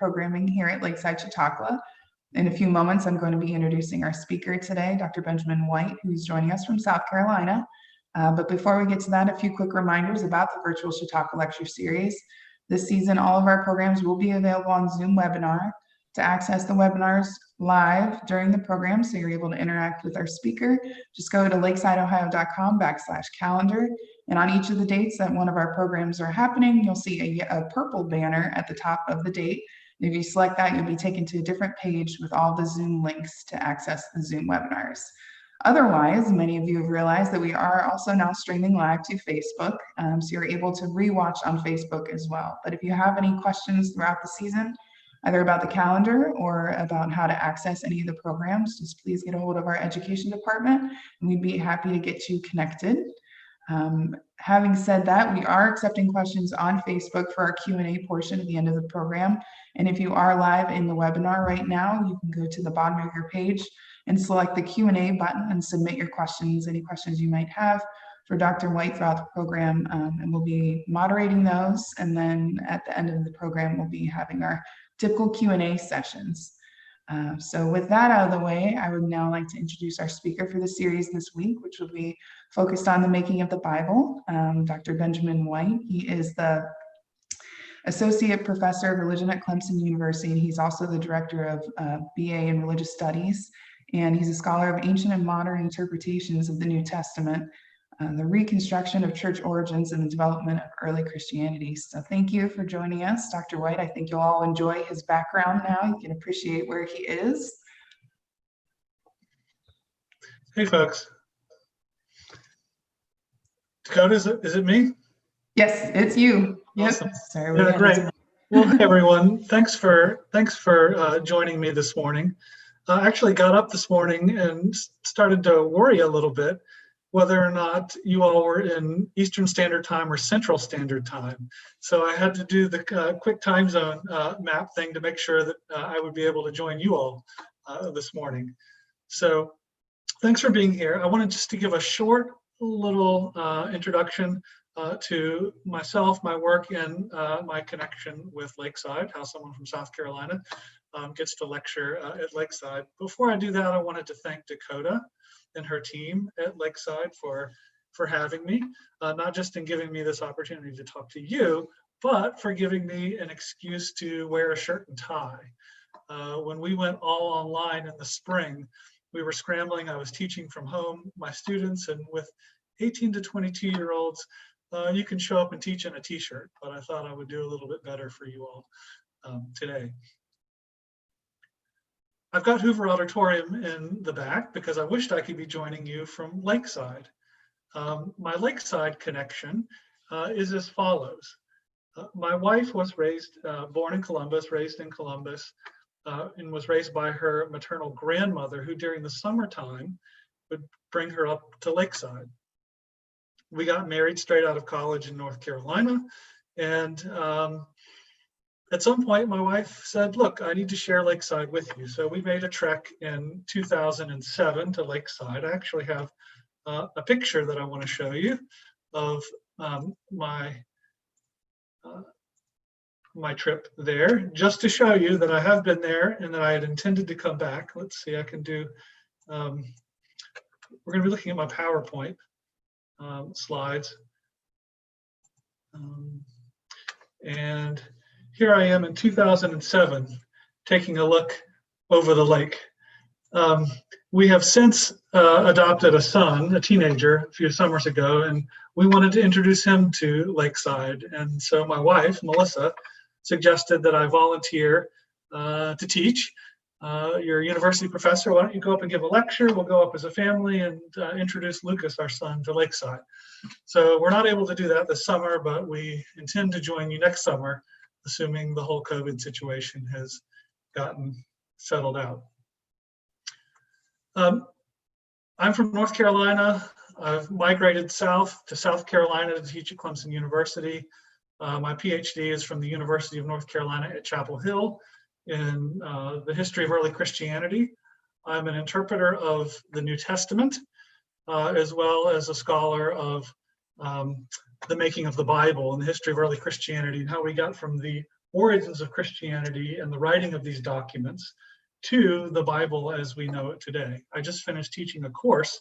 programming here at Lakeside Chautauqua. In a few moments, I'm going to be introducing our speaker today, Dr. Benjamin White, who's joining us from South Carolina. But before we get to that, a few quick reminders about the virtual Chautauqua Lecture Series. This season, all of our programs will be available on Zoom webinar. To access the webinars live during the program, so you're able to interact with our speaker, just go to lakesideohio.com/calendar. And on each of the dates that one of our programs are happening, you'll see a purple banner at the top of the date. And if you select that, you'll be taken to a different page with all the Zoom links to access the Zoom webinars. Otherwise, many of you have realized that we are also now streaming live to Facebook, so you're able to rewatch on Facebook as well. But if you have any questions throughout the season, either about the calendar or about how to access any of the programs, just please get a hold of our education department, and we'd be happy to get you connected. Having said that, we are accepting questions on Facebook for our Q&A portion at the end of the program. And if you are live in the webinar right now, you can go to the bottom of your page and select the Q&A button and submit your questions, any questions you might have for Dr. White throughout the program, and we'll be moderating those. And then at the end of the program, we'll be having our typical Q&A sessions. So with that out of the way, I would now like to introduce our speaker for the series this week, which will be focused on the making of the Bible, Dr. Benjamin White. He is the Associate Professor of Religion at Clemson University, and he's also the Director of BA in Religious Studies, and he's a scholar of ancient and modern interpretations of the New Testament, the reconstruction of church origins and the development of early Christianity. So thank you for joining us, Dr. White. I think you'll all enjoy his background now. You can appreciate where he is. Hey, folks. Dakota, is it me? Yes, it's you. Awesome. Yep. Sorry, yeah, great. Well, hey, everyone. Thanks for joining me this morning. I actually got up this morning and started to worry a little bit whether or not you all were in Eastern Standard Time or Central Standard Time. So I had to do the quick time zone map thing to make sure that I would be able to join you all this morning. So thanks for being here. I wanted just to give a short little introduction to myself, my work, and my connection with Lakeside, how someone from South Carolina gets to lecture at Lakeside. Before I do that, I wanted to thank Dakota and her team at Lakeside for having me, not just in giving me this opportunity to talk to you, but for giving me an excuse to wear a shirt and tie. When we went all online in the spring, we were scrambling. I was teaching from home, my students, and with 18 to 22-year-olds, you can show up and teach in a t-shirt, but I thought I would do a little bit better for you all today. I've got Hoover Auditorium in the back because I wished I could be joining you from Lakeside. My Lakeside connection is as follows. My wife was born in Columbus, raised in Columbus, and was raised by her maternal grandmother, who during the summertime would bring her up to Lakeside. We got married straight out of college in North Carolina, and at some point, my wife said, look, I need to share Lakeside with you. So we made a trek in 2007 to Lakeside. I actually have a picture that I want to show you of my trip there, just to show you that I have been there and that I had intended to come back. Let's see, I can do, we're going to be looking at my PowerPoint slides. And here I am in 2007, taking a look over the lake. We have since adopted a son, a teenager, a few summers ago, and we wanted to introduce him to Lakeside. And so my wife, Melissa, suggested that I volunteer to teach. You're a university professor, why don't you go up and give a lecture? We'll go up as a family and introduce Lucas, our son, to Lakeside. So we're not able to do that this summer, but we intend to join you next summer, assuming the whole COVID situation has gotten settled out. I'm from North Carolina. I've migrated south to South Carolina to teach at Clemson University. My PhD is from the University of North Carolina at Chapel Hill in the history of early Christianity. I'm an interpreter of the New Testament, as well as a scholar of the making of the Bible and the history of early Christianity and how we got from the origins of Christianity and the writing of these documents to the Bible as we know it today. I just finished teaching a course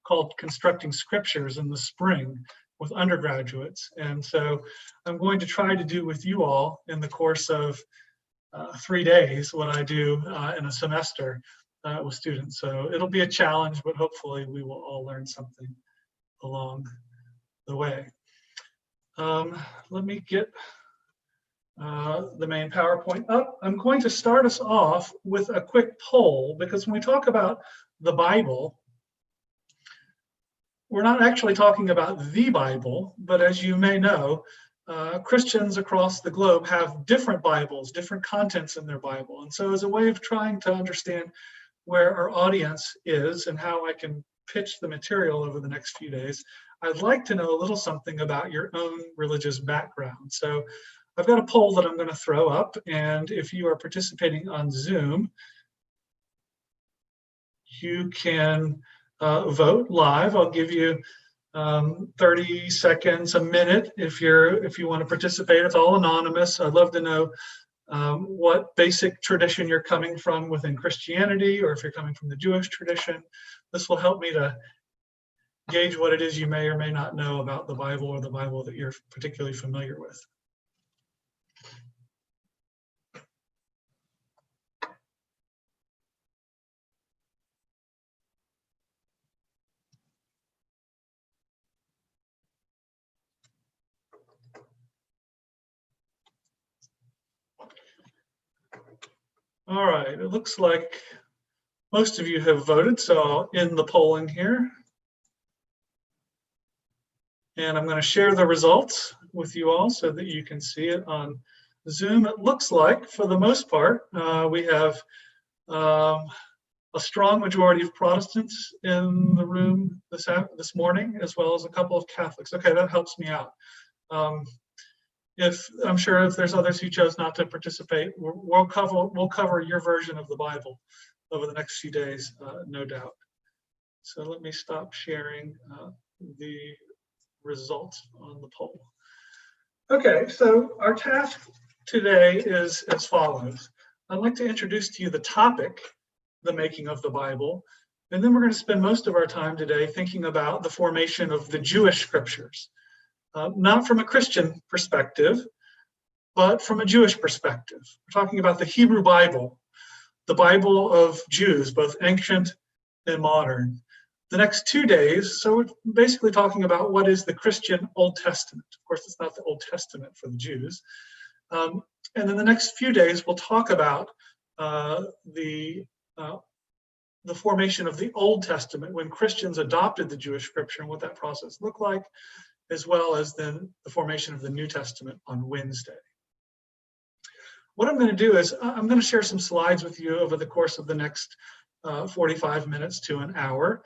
called Constructing Scriptures in the spring with undergraduates. And so I'm going to try to do with you all in the course of 3 days what I do in a semester with students. So it'll be a challenge, but hopefully we will all learn something along the way. Let me get the main PowerPoint up. I'm going to start us off with a quick poll, because when we talk about the Bible, we're not actually talking about the Bible, but as you may know, Christians across the globe have different Bibles, different contents in their Bible. And so as a way of trying to understand where our audience is and how I can pitch the material over the next few days, I'd like to know a little something about your own religious background. So I've got a poll that I'm going to throw up, and if you are participating on Zoom, you can vote live. I'll give you 30 seconds, a minute, if you want to participate. It's all anonymous. I'd love to know what basic tradition you're coming from within Christianity, or if you're coming from the Jewish tradition. This will help me to gauge what it is you may or may not know about the Bible, or the Bible that you're particularly familiar with. All right, it looks like most of you have voted, so I'll end the polling here. And I'm going to share the results with you all so that you can see it on Zoom. It looks like, for the most part, we have a strong majority of Protestants in the room this morning, as well as a couple of Catholics. Okay, that helps me out. I'm sure if there's others who chose not to participate, we'll cover your version of the Bible over the next few days, no doubt. So let me stop sharing the results on the poll. Okay, so our task today is as follows. I'd like to introduce to you the topic, the making of the Bible, and then we're going to spend most of our time today thinking about the formation of the Jewish scriptures. Not from a Christian perspective, but from a Jewish perspective. We're talking about the Hebrew Bible, the Bible of Jews, both ancient and modern. The next 2 days, so we're basically talking about what is the Christian Old Testament. Of course, it's not the Old Testament for the Jews. And then the next few days, we'll talk about the formation of the Old Testament, when Christians adopted the Jewish scripture and what that process looked like, as well as then the formation of the New Testament on Wednesday. What I'm going to do is I'm going to share some slides with you over the course of the next 45 minutes to an hour.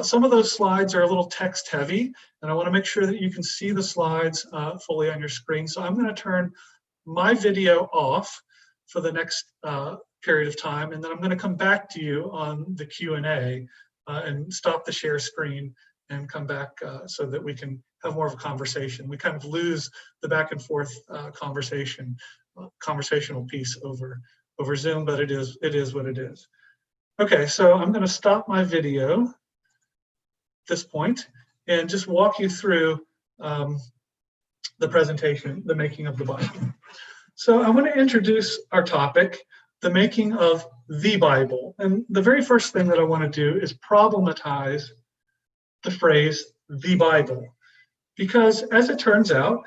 Some of those slides are a little text heavy, and I want to make sure that you can see the slides fully on your screen. So I'm going to turn my video off for the next period of time, and then I'm going to come back to you on the Q&A and stop the share screen and come back so that we can have more of a conversation. We kind of lose the back and forth conversational piece over Zoom, but it is what it is. Okay, so I'm going to stop my video at this point and just walk you through the presentation, the making of the Bible. So I want to introduce our topic, the making of the Bible. And the very first thing that I want to do is problematize the phrase, the Bible. Because as it turns out,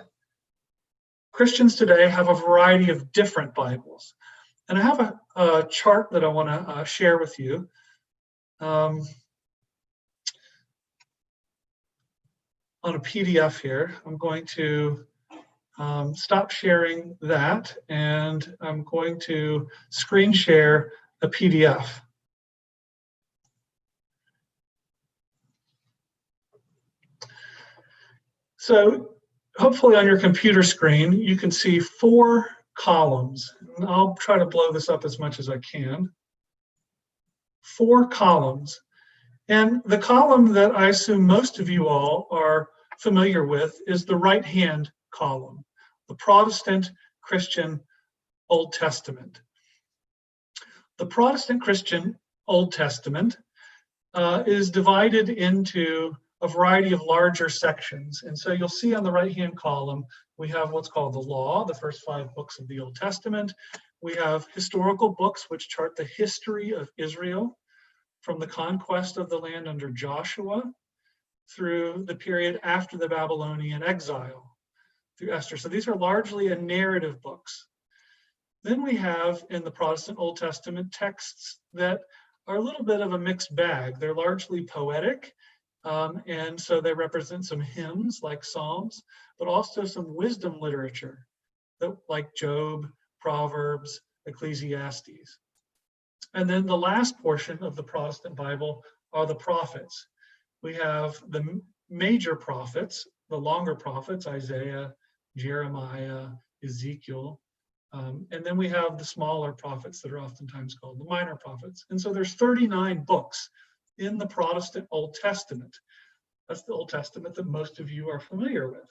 Christians today have a variety of different Bibles. And I have a chart that I want to share with you. On a PDF here. I'm going to stop sharing that, and I'm going to screen share a PDF. So hopefully on your computer screen, you can see 4 columns. And I'll try to blow this up as much as I can. 4 columns. And the column that I assume most of you all are familiar with is the right-hand column, the Protestant Christian Old Testament. The Protestant Christian Old Testament is divided into a variety of larger sections. And so you'll see on the right-hand column, we have what's called the Law, the first 5 books of the Old Testament. We have historical books which chart the history of Israel from the conquest of the land under Joshua through the period after the Babylonian exile through Esther. So these are largely a narrative books. Then we have in the Protestant Old Testament texts that are a little bit of a mixed bag. They're largely poetic, and so they represent some hymns like Psalms, but also some wisdom literature like Job, Proverbs, Ecclesiastes. And then the last portion of the Protestant Bible are the prophets. We have the major prophets, the longer prophets, Isaiah, Jeremiah, Ezekiel, and then we have the smaller prophets that are oftentimes called the minor prophets. And so there's 39 books in the Protestant Old Testament. That's the Old Testament that most of you are familiar with.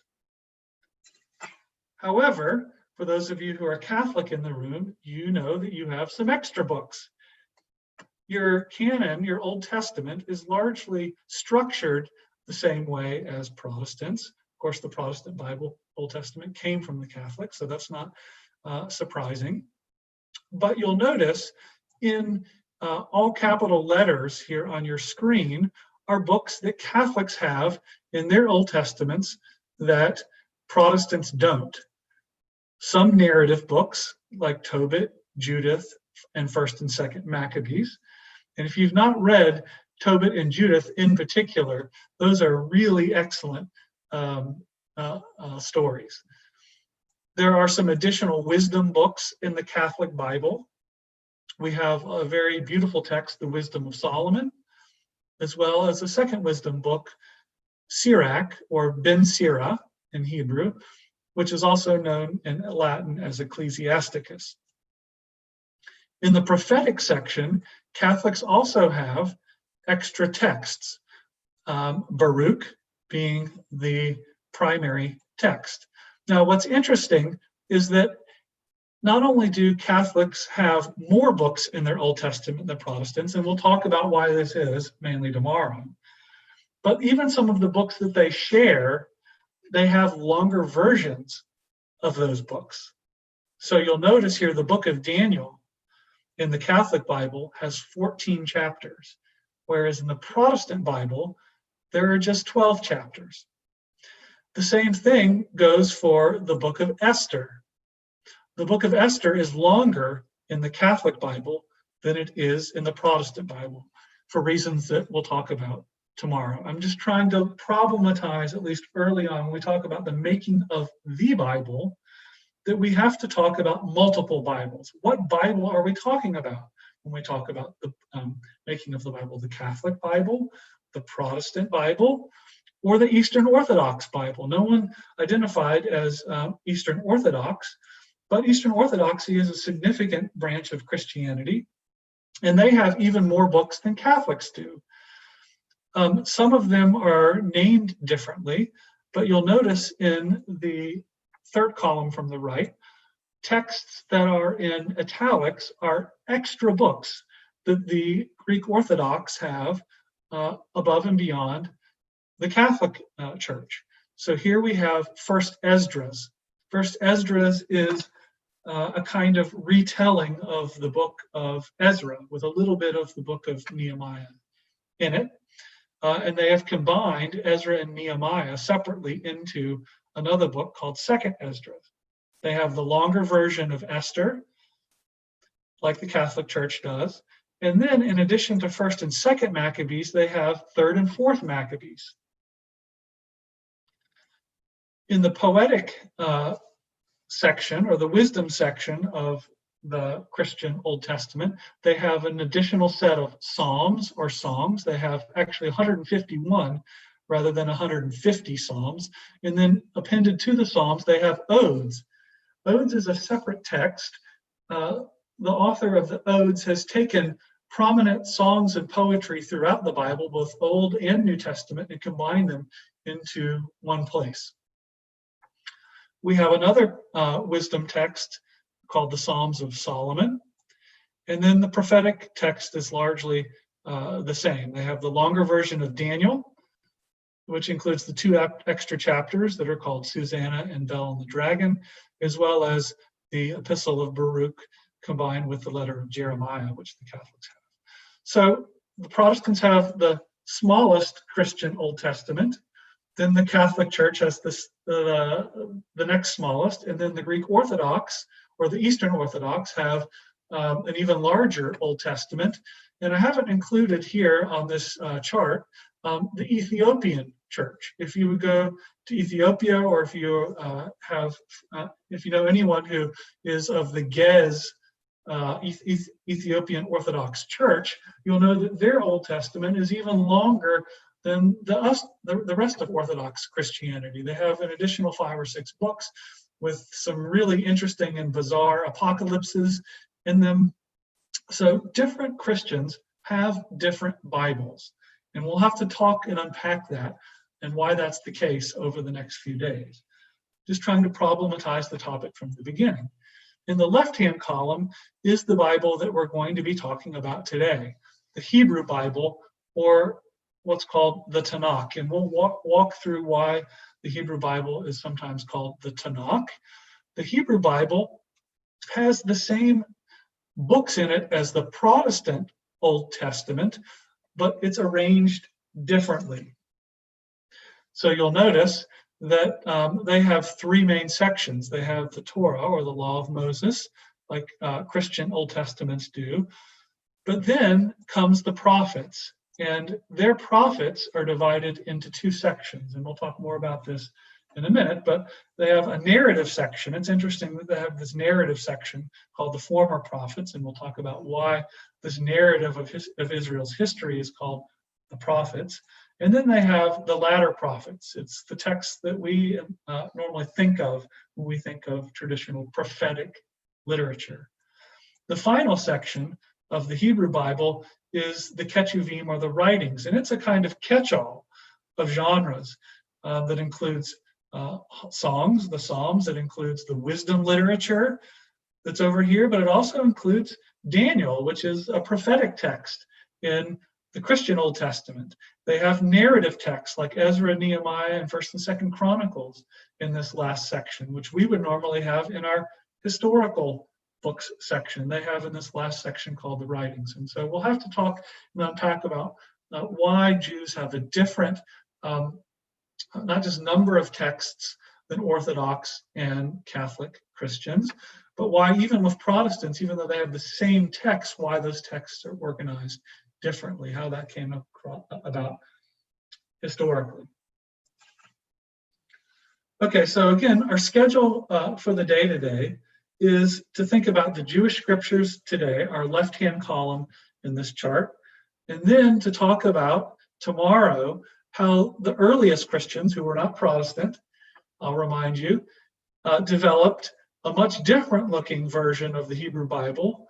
However, for those of you who are Catholic in the room, you know that you have some extra books. Your canon, your Old Testament, is largely structured the same way as Protestants. Of course, the Protestant Bible, Old Testament, came from the Catholics, so that's not surprising. But you'll notice in all capital letters here on your screen are books that Catholics have in their Old Testaments that Protestants don't. Some narrative books like Tobit, Judith, and 1st and 2nd Maccabees. And if you've not read Tobit and Judith in particular, those are really excellent stories. There are some additional wisdom books in the Catholic Bible. We have a very beautiful text, the Wisdom of Solomon, as well as a second wisdom book, Sirach, or Ben Sirah in Hebrew, which is also known in Latin as Ecclesiasticus. In the prophetic section, Catholics also have extra texts, Baruch being the primary text. Now, what's interesting is that not only do Catholics have more books in their Old Testament than Protestants, and we'll talk about why this is mainly tomorrow, but even some of the books that they share, they have longer versions of those books. So you'll notice here the book of Daniel in the Catholic Bible has 14 chapters, whereas in the Protestant Bible, there are just 12 chapters. The same thing goes for the book of Esther. The book of Esther is longer in the Catholic Bible than it is in the Protestant Bible, for reasons that we'll talk about tomorrow. I'm just trying to problematize, at least early on, when we talk about the making of the Bible, that we have to talk about multiple Bibles. What Bible are we talking about when we talk about the making of the Bible? The Catholic Bible, the Protestant Bible, or the Eastern Orthodox Bible? No one identified as Eastern Orthodox, but Eastern Orthodoxy is a significant branch of Christianity, and they have even more books than Catholics do. Some of them are named differently, but you'll notice in the third column from the right, texts that are in italics are extra books that the Greek Orthodox have above and beyond the Catholic Church. So here we have First Esdras. First Esdras is a kind of retelling of the book of Ezra with a little bit of the book of Nehemiah in it. And they have combined Ezra and Nehemiah separately into another book called Second Esdras. They have the longer version of Esther, like the Catholic Church does. And then in addition to 1st and 2nd Maccabees, they have 3rd and 4th Maccabees. In the poetic section, or the wisdom section of the Christian Old Testament, they have an additional set of psalms or songs. They have actually 151 rather than 150 psalms. And then appended to the psalms, they have odes. Odes is a separate text. The author of the odes has taken prominent songs and poetry throughout the Bible, both Old and New Testament, and combined them into one place. We have another wisdom text called the Psalms of Solomon. And then the prophetic text is largely the same. They have the longer version of Daniel, which includes the two extra chapters that are called Susanna and Bel and the Dragon, as well as the Epistle of Baruch combined with the letter of Jeremiah, which the Catholics have. So the Protestants have the smallest Christian Old Testament. Then the Catholic Church has the next smallest, and then the Greek Orthodox or the Eastern Orthodox have an even larger Old Testament. And I haven't included here on this chart the Ethiopian Church. If you would go to Ethiopia, or if you if you know anyone who is of the Gez Ethiopian Orthodox Church, you'll know that their Old Testament is even longer than the rest of Orthodox Christianity. They have an additional 5 or 6 books with some really interesting and bizarre apocalypses in them. So different Christians have different Bibles, and we'll have to talk and unpack that and why that's the case over the next few days. Just trying to problematize the topic from the beginning. In the left-hand column is the Bible that we're going to be talking about today, the Hebrew Bible, or what's called the Tanakh. And we'll walk through why the Hebrew Bible is sometimes called the Tanakh. The Hebrew Bible has the same books in it as the Protestant Old Testament, but it's arranged differently. So you'll notice that they have 3 main sections. They have the Torah, or the Law of Moses, like Christian Old Testaments do. But then comes the prophets, and their prophets are divided into 2 sections. And we'll talk more about this in a minute, but they have a narrative section. It's interesting that they have this narrative section called the former prophets, and we'll talk about why this narrative of Israel's history is called the prophets. And then they have the latter prophets. It's the texts that we normally think of when we think of traditional prophetic literature. The final section of the Hebrew Bible is the Ketuvim, or the writings, and it's a kind of catch-all of genres that includes songs, the Psalms, it includes the wisdom literature that's over here, but it also includes Daniel, which is a prophetic text in the Christian Old Testament. They have narrative texts like Ezra, Nehemiah, and 1st and 2nd Chronicles in this last section, which we would normally have in our historical books section. They have in this last section called the writings. And so we'll have to talk and unpack about why Jews have a different, not just number of texts than Orthodox and Catholic Christians, but why even with Protestants, even though they have the same text, why those texts are organized differently, how that came about historically. Okay, so again, our schedule for the day today is to think about the Jewish scriptures today, our left-hand column in this chart, and then to talk about tomorrow how the earliest Christians, who were not Protestant, I'll remind you, developed a much different looking version of the Hebrew Bible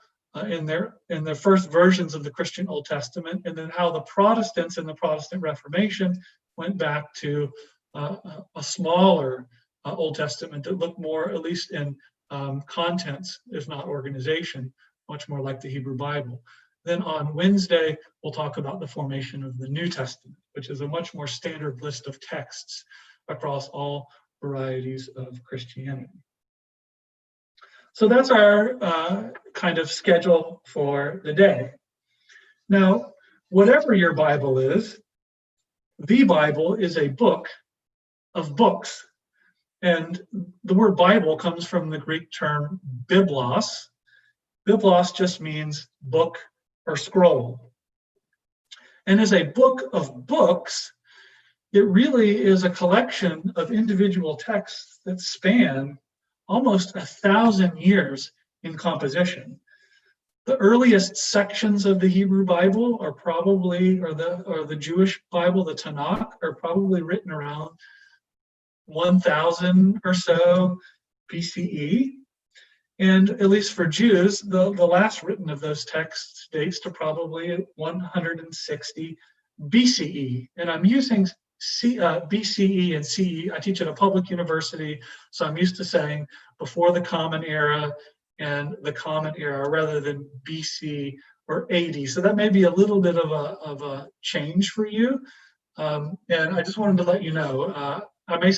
in their first versions of the Christian Old Testament, and then how the Protestants in the Protestant Reformation went back to a smaller Old Testament that looked more, at least in contents, if not organization, much more like the Hebrew Bible. Then on Wednesday, we'll talk about the formation of the New Testament, which is a much more standard list of texts across all varieties of Christianity. So that's our kind of schedule for the day. Now, whatever your Bible is, the Bible is a book of books. And the word Bible comes from the Greek term biblos. Biblos just means book or scroll. And as a book of books, it really is a collection of individual texts that span almost 1,000 years in composition. The earliest sections of the Hebrew Bible are probably, or the Jewish Bible, the Tanakh, are probably written around 1000 or so BCE. And at least for Jews, the last written of those texts dates to probably 160 BCE. And I'm using BCE and CE. I teach at a public university, so I'm used to saying before the Common Era and the Common Era rather than BC or AD. So that may be a little bit of a change for you. And I just wanted to let you know, I may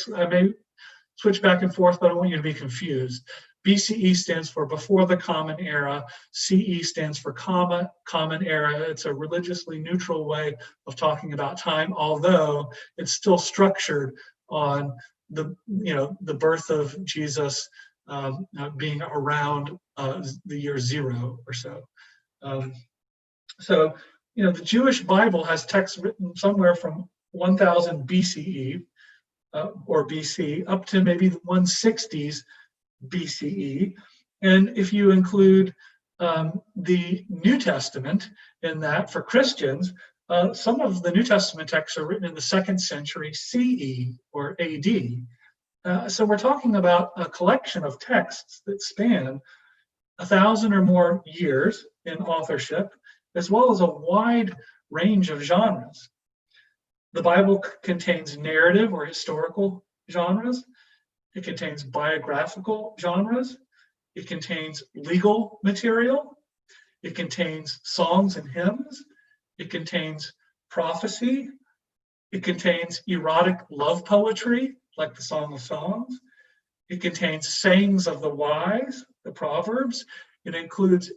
switch back and forth, but I don't want you to be confused. BCE stands for before the Common Era. CE stands for Common Era. It's a religiously neutral way of talking about time, although it's still structured on the birth of Jesus being around the year 0 or so. So the Jewish Bible has texts written somewhere from 1000 BCE or BC up to maybe the 160s BCE. And if you include the New Testament in that for Christians, some of the New Testament texts are written in the 2nd century CE or AD. So we're talking about a collection of texts that span 1,000 or more years in authorship, as well as a wide range of genres. The Bible contains narrative or historical genres. It contains biographical genres. It contains legal material. It contains songs and hymns. It contains prophecy. It contains erotic love poetry, like the Song of Songs. It contains sayings of the wise, the Proverbs. It includes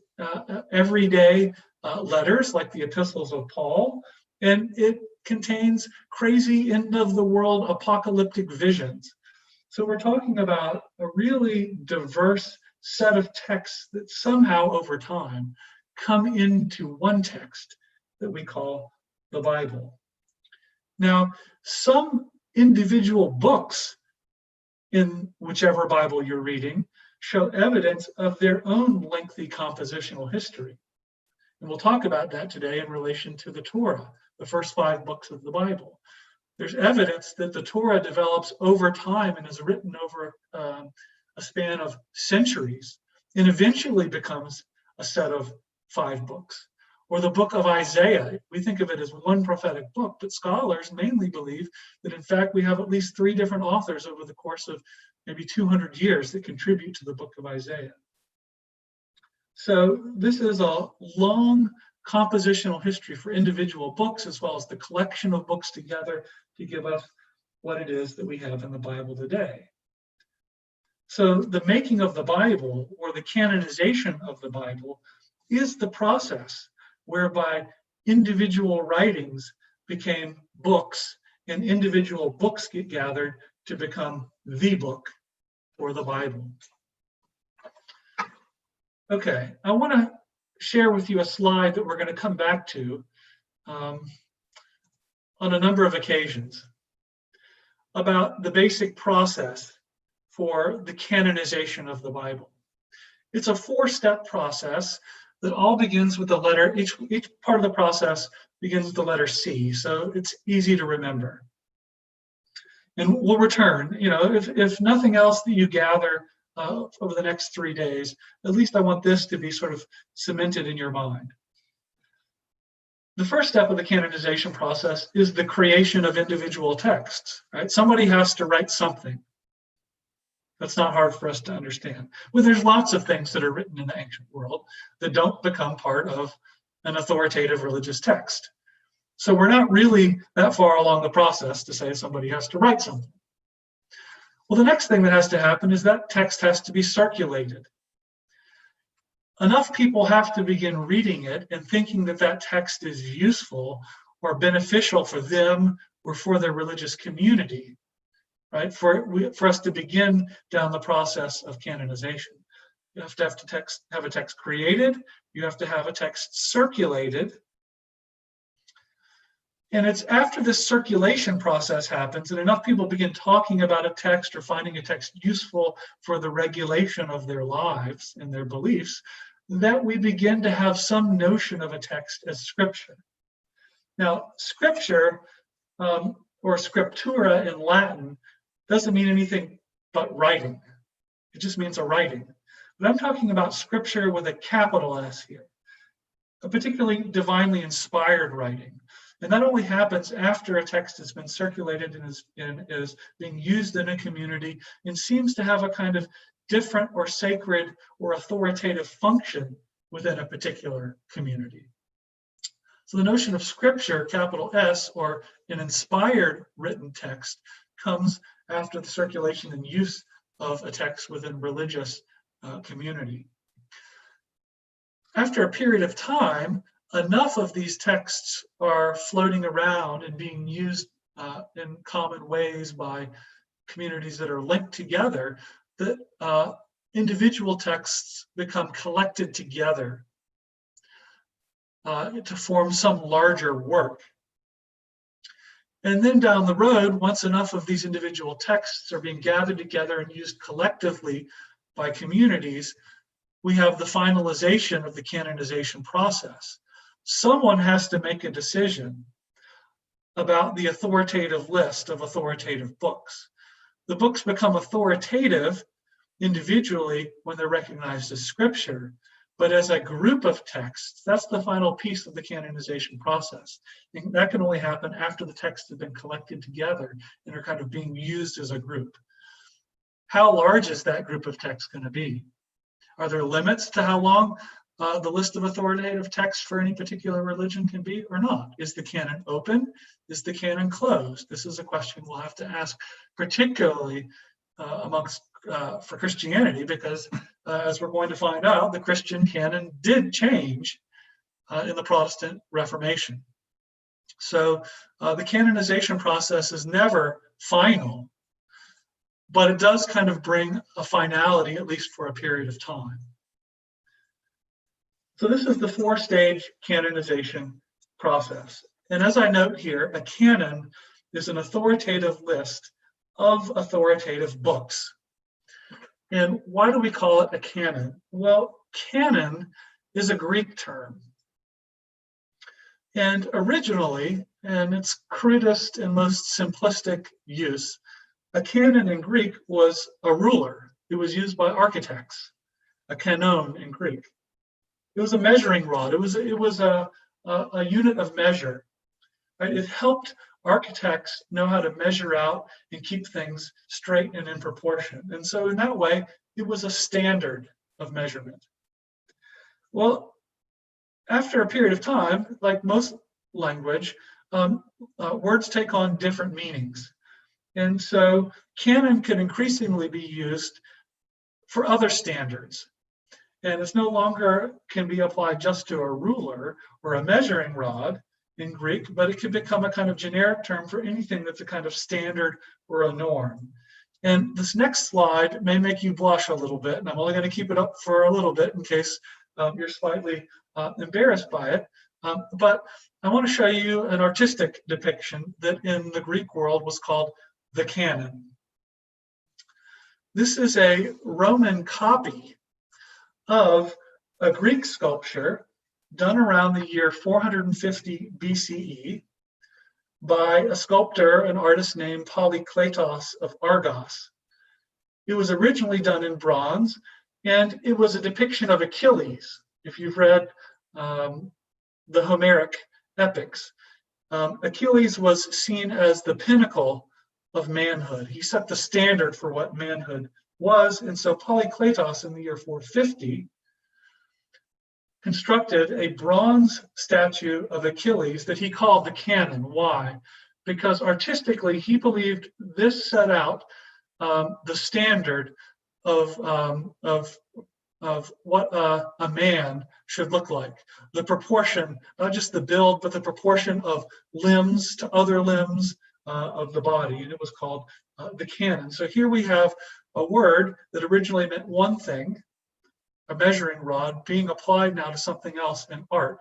everyday letters, like the epistles of Paul. And it contains crazy end-of-the-world apocalyptic visions. So we're talking about a really diverse set of texts that somehow over time come into one text that we call the Bible. Now, some individual books in whichever Bible you're reading show evidence of their own lengthy compositional history. And we'll talk about that today in relation to the Torah, the first 5 books of the Bible. There's evidence that the Torah develops over time and is written over a span of centuries and eventually becomes a set of 5 books. Or the book of Isaiah, we think of it as one prophetic book, but scholars mainly believe that in fact we have at least 3 different authors over the course of maybe 200 years that contribute to the book of Isaiah. So this is a long compositional history for individual books, as well as the collection of books together to give us what it is that we have in the Bible today. So the making of the Bible, or the canonization of the Bible, is the process whereby individual writings became books and individual books get gathered to become the book, or the Bible. Okay, I want to share with you a slide that we're going to come back to on a number of occasions about the basic process for the canonization of the Bible. It's a 4-step process that all begins with the letter, each part of the process begins with the letter C, so it's easy to remember. And we'll return, if nothing else that you gather over the next 3 days, at least I want this to be sort of cemented in your mind. The first step of the canonization process is the creation of individual texts, right? Somebody has to write something. That's not hard for us to understand. Well, there's lots of things that are written in the ancient world that don't become part of an authoritative religious text. So we're not really that far along the process to say somebody has to write something. Well, the next thing that has to happen is that text has to be circulated. Enough people have to begin reading it and thinking that that text is useful or beneficial for them or for their religious community, right? For us to begin down the process of canonization. You have to have a text created, you have to have a text circulated. And it's after this circulation process happens and enough people begin talking about a text or finding a text useful for the regulation of their lives and their beliefs that we begin to have some notion of a text as scripture. Now, scripture or scriptura in Latin doesn't mean anything but writing. It just means a writing. But I'm talking about scripture with a capital S here, a particularly divinely inspired writing. And that only happens after a text has been circulated and is being used in a community and seems to have a kind of different or sacred or authoritative function within a particular community. So the notion of scripture, capital S, or an inspired written text, comes after the circulation and use of a text within religious community. After a period of time, enough of these texts are floating around and being used in common ways by communities that are linked together that individual texts become collected together to form some larger work. And then down the road, once enough of these individual texts are being gathered together and used collectively by communities, we have the finalization of the canonization process. Someone has to make a decision about the authoritative list of authoritative books. The books become authoritative individually when they're recognized as scripture, but as a group of texts, that's the final piece of the canonization process. And that can only happen after the texts have been collected together and are kind of being used as a group. How large is that group of texts going to be? Are there limits to how long the list of authoritative texts for any particular religion can be or not? Is the canon open? Is the canon closed? This is a question we'll have to ask, particularly for Christianity, because as we're going to find out, the Christian canon did change in the Protestant Reformation. So the canonization process is never final, but it does kind of bring a finality, at least for a period of time. So this is the four-stage canonization process. And as I note here, a canon is an authoritative list of authoritative books. And why do we call it a canon? Well, canon is a Greek term. And originally, in its crudest and most simplistic use, a canon in Greek was a ruler. It was used by architects, a kanon in Greek. It was a measuring rod. It was a unit of measure. Right? It helped architects know how to measure out and keep things straight and in proportion. And so in that way, it was a standard of measurement. Well, after a period of time, like most language, words take on different meanings. And so canon can increasingly be used for other standards. And it's no longer can be applied just to a ruler or a measuring rod in Greek, but it could become a kind of generic term for anything that's a kind of standard or a norm. And this next slide may make you blush a little bit, and I'm only going to keep it up for a little bit in case you're slightly embarrassed by it. But I want to show you an artistic depiction that in the Greek world was called the canon. This is a Roman copy of a Greek sculpture done around the year 450 BCE by a sculptor, an artist named Polykletos of Argos. It was originally done in bronze, and it was a depiction of Achilles. If you've read the Homeric epics, Achilles was seen as the pinnacle of manhood. He set the standard for what manhood was, and so Polykletos in the year 450 constructed a bronze statue of Achilles that he called the canon. Why? Because artistically he believed this set out the standard of what a man should look like. The proportion, not just the build, but the proportion of limbs to other limbs of the body, and it was called the canon. So here we have a word that originally meant one thing, a measuring rod, being applied now to something else in art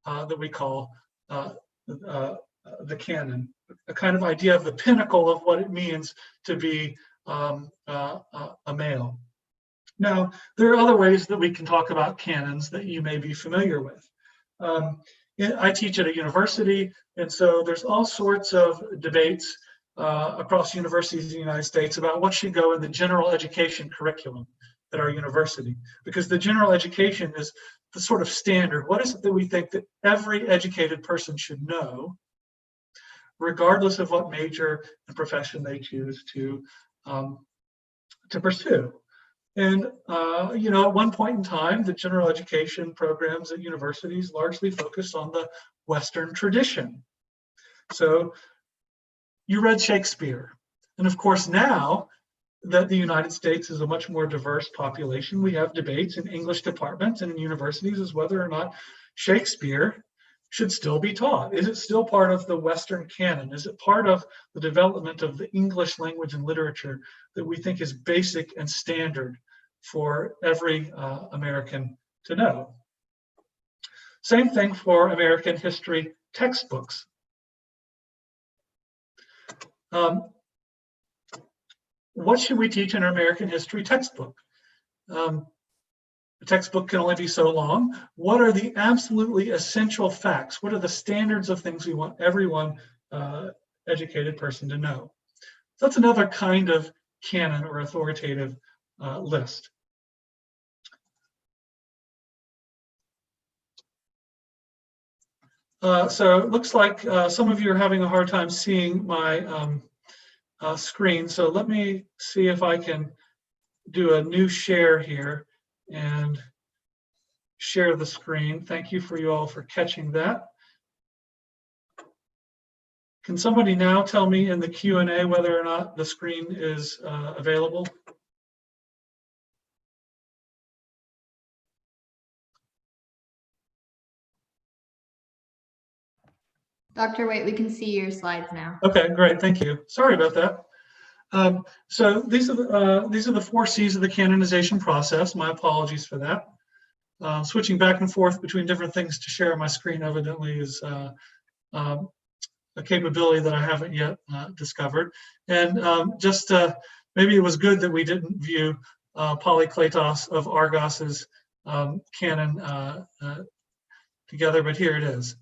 that we call the canon, a kind of idea of the pinnacle of what it means to be a male. Now, there are other ways that we can talk about canons that you may be familiar with. I teach at a university, and so there's all sorts of debates across universities in the United States about what should go in the general education curriculum at our university, because the general education is the sort of standard. What is it that we think that every educated person should know, regardless of what major and profession they choose to pursue? And, at one point in time, the general education programs at universities largely focused on the Western tradition. So you read Shakespeare. And of course, now that the United States is a much more diverse population, we have debates in English departments and in universities as whether or not Shakespeare should still be taught. Is it still part of the Western canon? Is it part of the development of the English language and literature that we think is basic and standard for every American to know? Same thing for American history textbooks. What should we teach in our American history textbook? The textbook can only be so long. What are the absolutely essential facts? What are the standards of things we want everyone educated person to know? So that's another kind of canon or authoritative list. So it looks like some of you are having a hard time seeing my screen. So let me see if I can do a new share here and share the screen. Thank you for you all for catching that. Can somebody now tell me in the Q&A whether or not the screen is available? Dr. White, we can see your slides now. Okay, great, thank you. Sorry about that. So these are the 4 C's of the canonization process. My apologies for that. Switching back and forth between different things to share my screen evidently is a capability that I haven't yet discovered. And maybe it was good that we didn't view Polykletos of Argos's canon together, but here it is.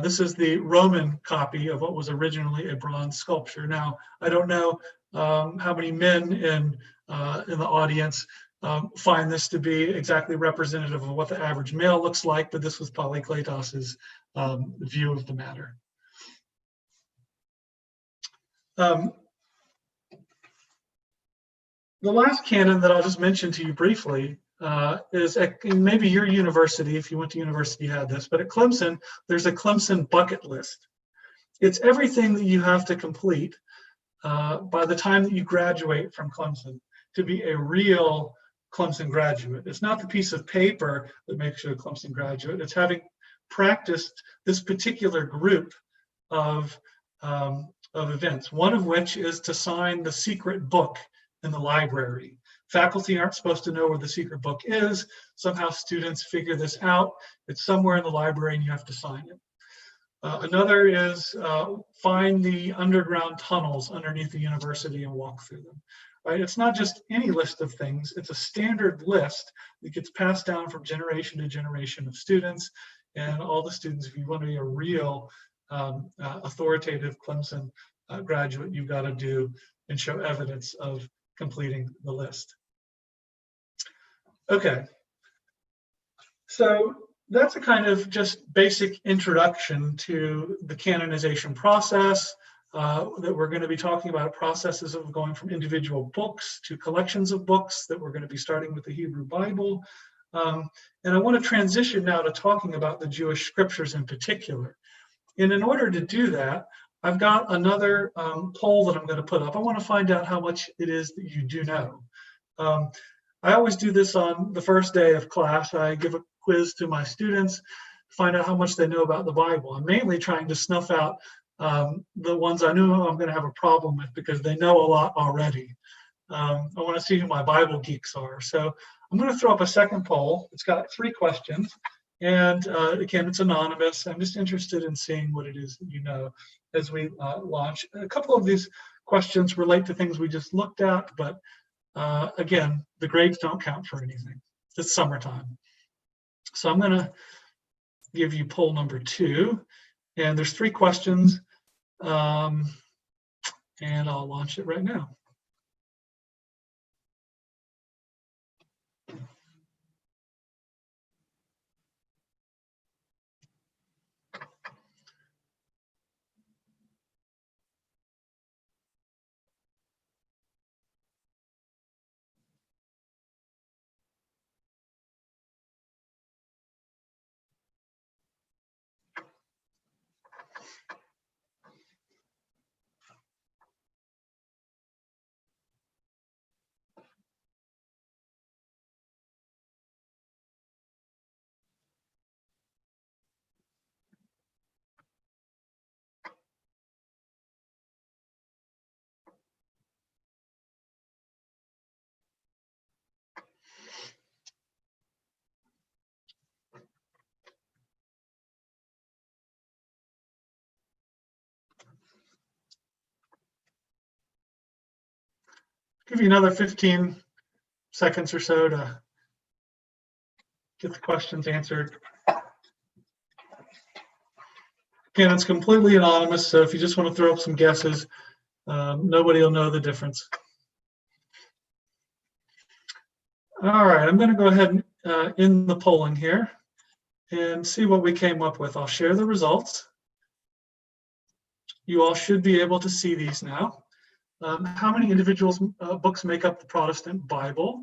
This is the Roman copy of what was originally a bronze sculpture. Now, I don't know how many men in the audience find this to be exactly representative of what the average male looks like, but this was Polykletos's view of the matter. The last canon that I'll just mention to you briefly is maybe your university, if you went to university, had this, but at Clemson, there's a Clemson bucket list. It's everything that you have to complete by the time that you graduate from Clemson to be a real Clemson graduate. It's not the piece of paper that makes you a Clemson graduate. It's having practiced this particular group of events, one of which is to sign the secret book in the library. Faculty aren't supposed to know where the secret book is. Somehow students figure this out. It's somewhere in the library and you have to sign it. Another is find the underground tunnels underneath the university and walk through them. Right? It's not just any list of things. It's a standard list that gets passed down from generation to generation of students. And all the students, if you want to be a real authoritative Clemson graduate, you've got to do and show evidence of completing the list. Okay, so that's a kind of just basic introduction to the canonization process that we're going to be talking about, processes of going from individual books to collections of books that we're going to be starting with the Hebrew Bible. And I want to transition now to talking about the Jewish scriptures in particular. And in order to do that, I've got another poll that I'm going to put up. I want to find out how much it is that you do know. I always do this on the first day of class. I give a quiz to my students, find out how much they know about the Bible. I'm mainly trying to snuff out the ones I know I'm going to have a problem with because they know a lot already. I want to see who my Bible geeks are. So I'm going to throw up a second poll. It's got 3 questions. And again, it's anonymous. I'm just interested in seeing what it is that you know as we launch. A couple of these questions relate to things we just looked at, but again, the grades don't count for anything. It's summertime. So I'm going to give you poll number 2. And there's 3 questions. And I'll launch it right now. give you another 15 seconds or so to get the questions answered. Again, it's completely anonymous, so if you just want to throw up some guesses, nobody will know the difference. All right, I'm going to go ahead and end the polling here and see what we came up with. I'll share the results. You all should be able to see these now. How many individuals' books make up the Protestant Bible?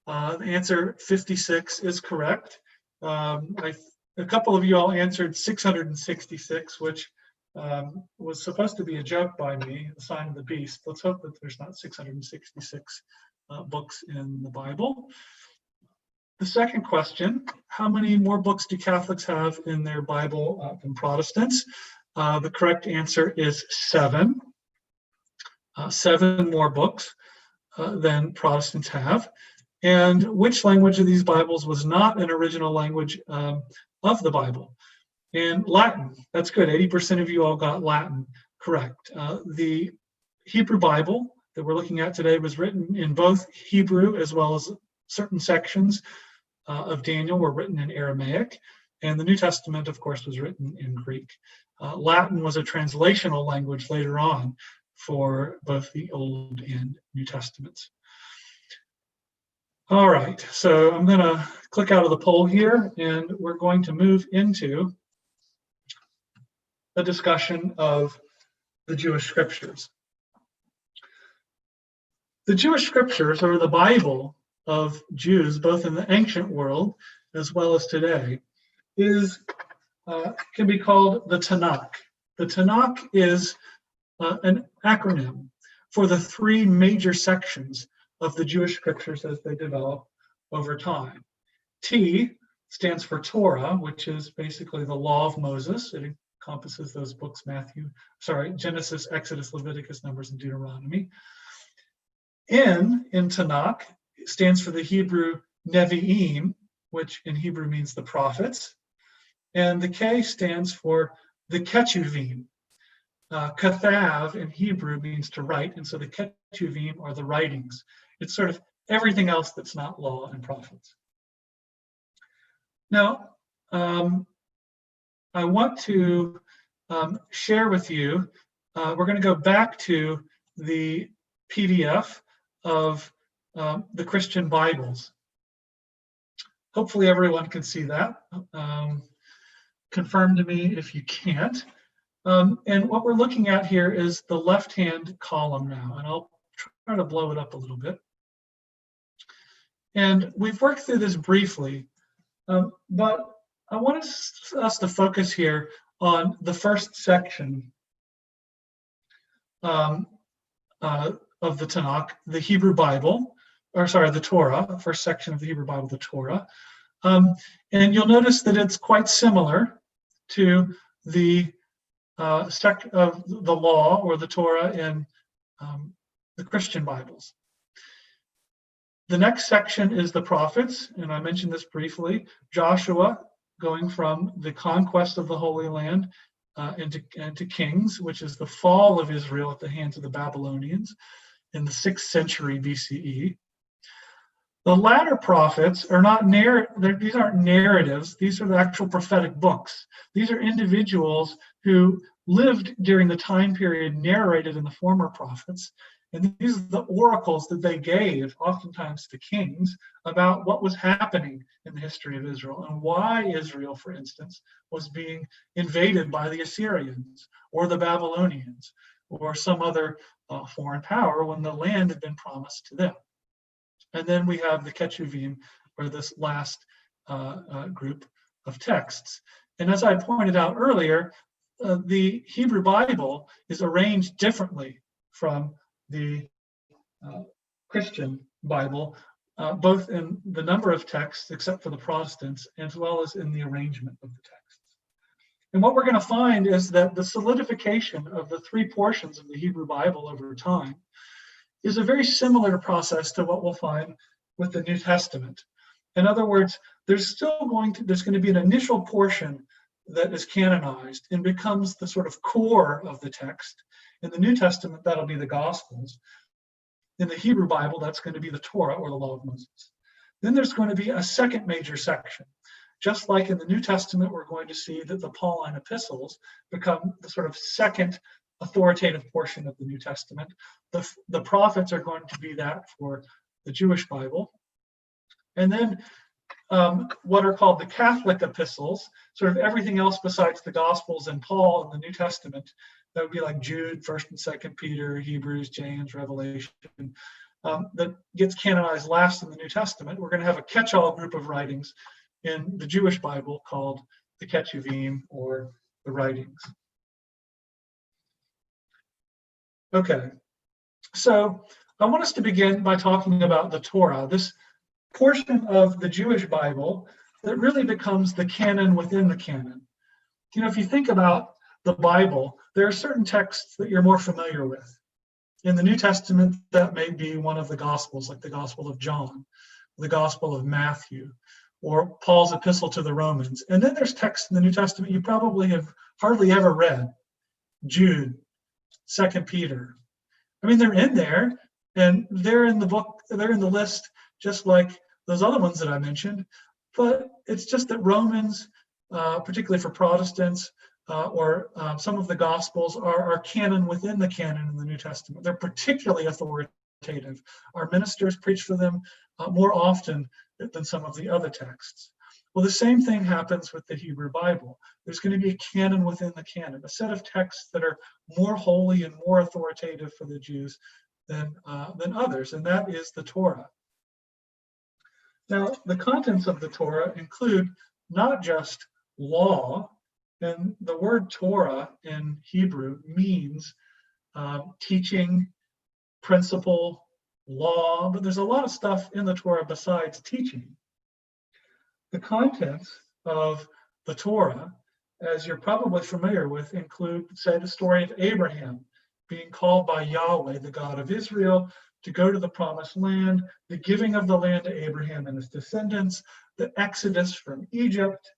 The answer 56 is correct. A couple of you all answered 666, which was supposed to be a joke by me, the sign of the beast. Let's hope that there's not 666 books in the Bible. The second question, how many more books do Catholics have in their Bible than Protestants? The correct answer is 7. 7 more books than Protestants have. And which language of these Bibles was not an original language of the Bible? And Latin. That's good. 80% of you all got Latin correct. The Hebrew Bible that we're looking at today was written in both Hebrew, as well as certain sections of Daniel were written in Aramaic. And the New Testament, of course, was written in Greek. Latin was a translational language later on for both the Old and New Testaments. All right, so I'm going to click out of the poll here, and we're going to move into a discussion of the Jewish scriptures. The Jewish scriptures, or the Bible of Jews, both in the ancient world as well as today, can be called the Tanakh. The Tanakh is an acronym for the 3 major sections of the Jewish scriptures as they develop over time. T stands for Torah, which is basically the law of Moses. It encompasses those books, Genesis, Exodus, Leviticus, Numbers, and Deuteronomy. N in Tanakh stands for the Hebrew Nevi'im, which in Hebrew means the prophets. And the K stands for the Ketuvim. Kathav in Hebrew means to write, and so the Ketuvim are the writings. It's sort of everything else that's not law and prophets. Now, I want to share with you, we're going to go back to the PDF of the Christian Bibles. Hopefully everyone can see that. Confirm to me if you can't. And what we're looking at here is the left-hand column now, and I'll try to blow it up a little bit. And we've worked through this briefly, but I want us to focus here on the first section of the Tanakh, the Hebrew Bible, the Torah, first section of the Hebrew Bible, the Torah. And you'll notice that it's quite similar to the sect of the law or the Torah in the Christian Bibles. The next section is the prophets, and I mentioned this briefly. Joshua going from the conquest of the Holy Land into Kings, which is the fall of Israel at the hands of the Babylonians in the 6th century BCE. The latter prophets are not these aren't narratives. These are the actual prophetic books. These are individuals who lived during the time period narrated in the former prophets. And these are the oracles that they gave, oftentimes to kings, about what was happening in the history of Israel and why Israel, for instance, was being invaded by the Assyrians or the Babylonians or some other foreign power when the land had been promised to them. And then we have the Ketuvim, or this last group of texts. And as I pointed out earlier, the Hebrew Bible is arranged differently from the Christian Bible, both in the number of texts, except for the Protestants, as well as in the arrangement of the texts. And what we're going to find is that the solidification of the 3 portions of the Hebrew Bible over time is a very similar process to what we'll find with the New Testament. In other words, there's going to be an initial portion that is canonized and becomes the sort of core of the text. In the New Testament, that'll be the Gospels. In the Hebrew Bible, that's going to be the Torah, or the Law of Moses. Then there's going to be a second major section. Just like in the New Testament, we're going to see that the Pauline epistles become the sort of second authoritative portion of the New Testament. The prophets are going to be that for the Jewish Bible. And then what are called the Catholic epistles, sort of everything else besides the Gospels and Paul in the New Testament. That would be like Jude, 1st and 2nd Peter, Hebrews, James, Revelation, that gets canonized last in the New Testament. We're going to have a catch-all group of writings in the Jewish Bible called the Ketuvim, or the writings. Okay, so I want us to begin by talking about the Torah, this portion of the Jewish Bible that really becomes the canon within the canon. You know, if you think about the Bible, there are certain texts that you're more familiar with. In the New Testament, that may be one of the Gospels, like the Gospel of John, the Gospel of Matthew, or Paul's epistle to the Romans. And then there's texts in the New Testament you probably have hardly ever read. Jude, 2nd Peter. I mean, they're in there, and they're in the book, they're in the list, just like those other ones that I mentioned. But it's just that Romans, particularly for Protestants, or some of the Gospels are canon within the canon in the New Testament. They're particularly authoritative. Our ministers preach for them more often than some of the other texts. Well, the same thing happens with the Hebrew Bible. There's going to be a canon within the canon, a set of texts that are more holy and more authoritative for the Jews than others, and that is the Torah. Now, the contents of the Torah include not just law, and the word Torah in Hebrew means teaching, principle, law, but there's a lot of stuff in the Torah besides teaching. The contents of the Torah, as you're probably familiar with, include, say, the story of Abraham being called by Yahweh, the God of Israel, to go to the promised land, the giving of the land to Abraham and his descendants, the exodus from Egypt,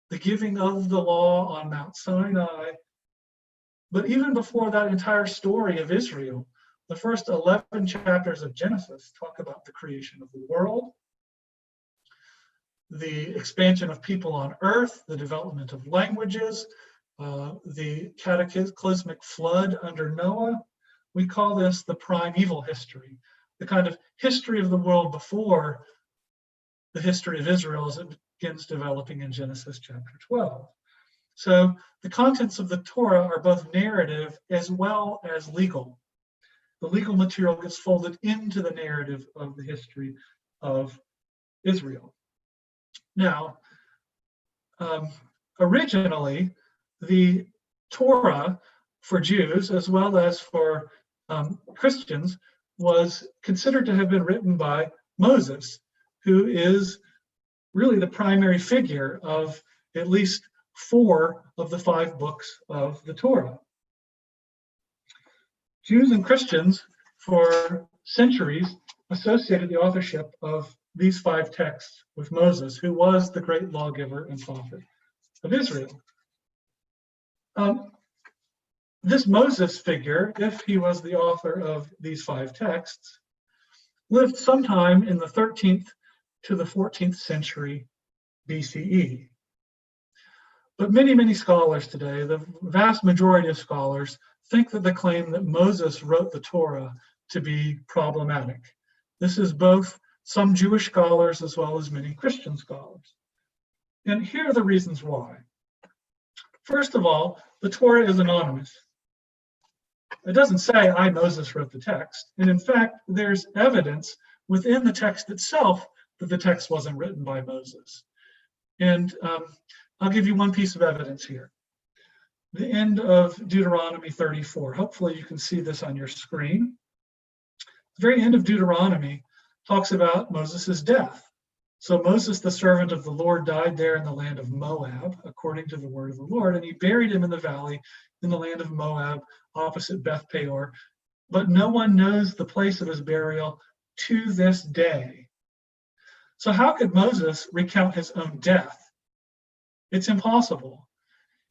the giving of the law on Mount Sinai. But even before that entire story of Israel, the first 11 chapters of Genesis talk about the creation of the world, the expansion of people on earth, the development of languages, the cataclysmic flood under Noah. We call this the primeval history, the kind of history of the world before the history of Israel as it begins developing in Genesis chapter 12. So the contents of the Torah are both narrative as well as legal. The legal material gets folded into the narrative of the history of Israel. Now, originally, the Torah for Jews, as well as for Christians, was considered to have been written by Moses, who is really the primary figure of at least 4 of the 5 books of the Torah. Jews and Christians for centuries associated the authorship of these 5 texts with Moses, who was the great lawgiver and prophet of Israel. This Moses figure, if he was the author of these 5 texts, lived sometime in the 13th to the 14th century BCE. But many, many scholars today, the vast majority of scholars, think that the claim that Moses wrote the Torah to be problematic. This is both some Jewish scholars as well as many Christian scholars. And here are the reasons why. First of all, the Torah is anonymous. It doesn't say, I, Moses, wrote the text. And in fact, there's evidence within the text itself that the text wasn't written by Moses. And I'll give you one piece of evidence here. The end of Deuteronomy 34. Hopefully you can see this on your screen. The very end of Deuteronomy talks about Moses' death. So Moses, the servant of the Lord, died there in the land of Moab, according to the word of the Lord, and he buried him in the valley in the land of Moab, opposite Beth Peor. But no one knows the place of his burial to this day. So how could Moses recount his own death? It's impossible.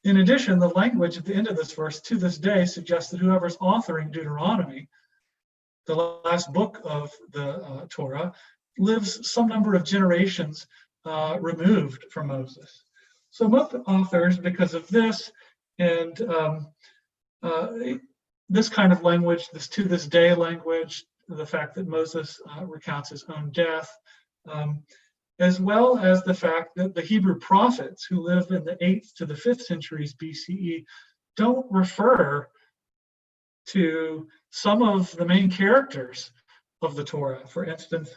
In addition, the language at the end of this verse, to this day, suggests that whoever's authoring Deuteronomy the last book of the Torah, lives some number of generations removed from Moses. So most authors, because of this and this kind of language, this to this day language, the fact that Moses recounts his own death, as well as the fact that the Hebrew prophets who lived in the 8th to the 5th centuries BCE don't refer to some of the main characters of the Torah. For instance,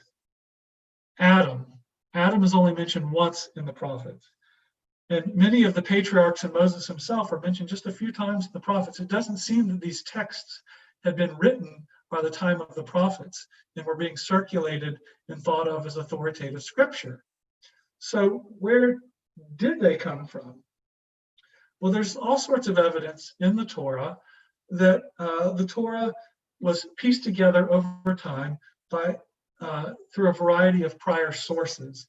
Adam. Adam is only mentioned once in the prophets. And many of the patriarchs and Moses himself are mentioned just a few times in the prophets. It doesn't seem that these texts had been written by the time of the prophets and were being circulated and thought of as authoritative scripture. So where did they come from? Well, there's all sorts of evidence in the Torah that the Torah was pieced together over time by through a variety of prior sources.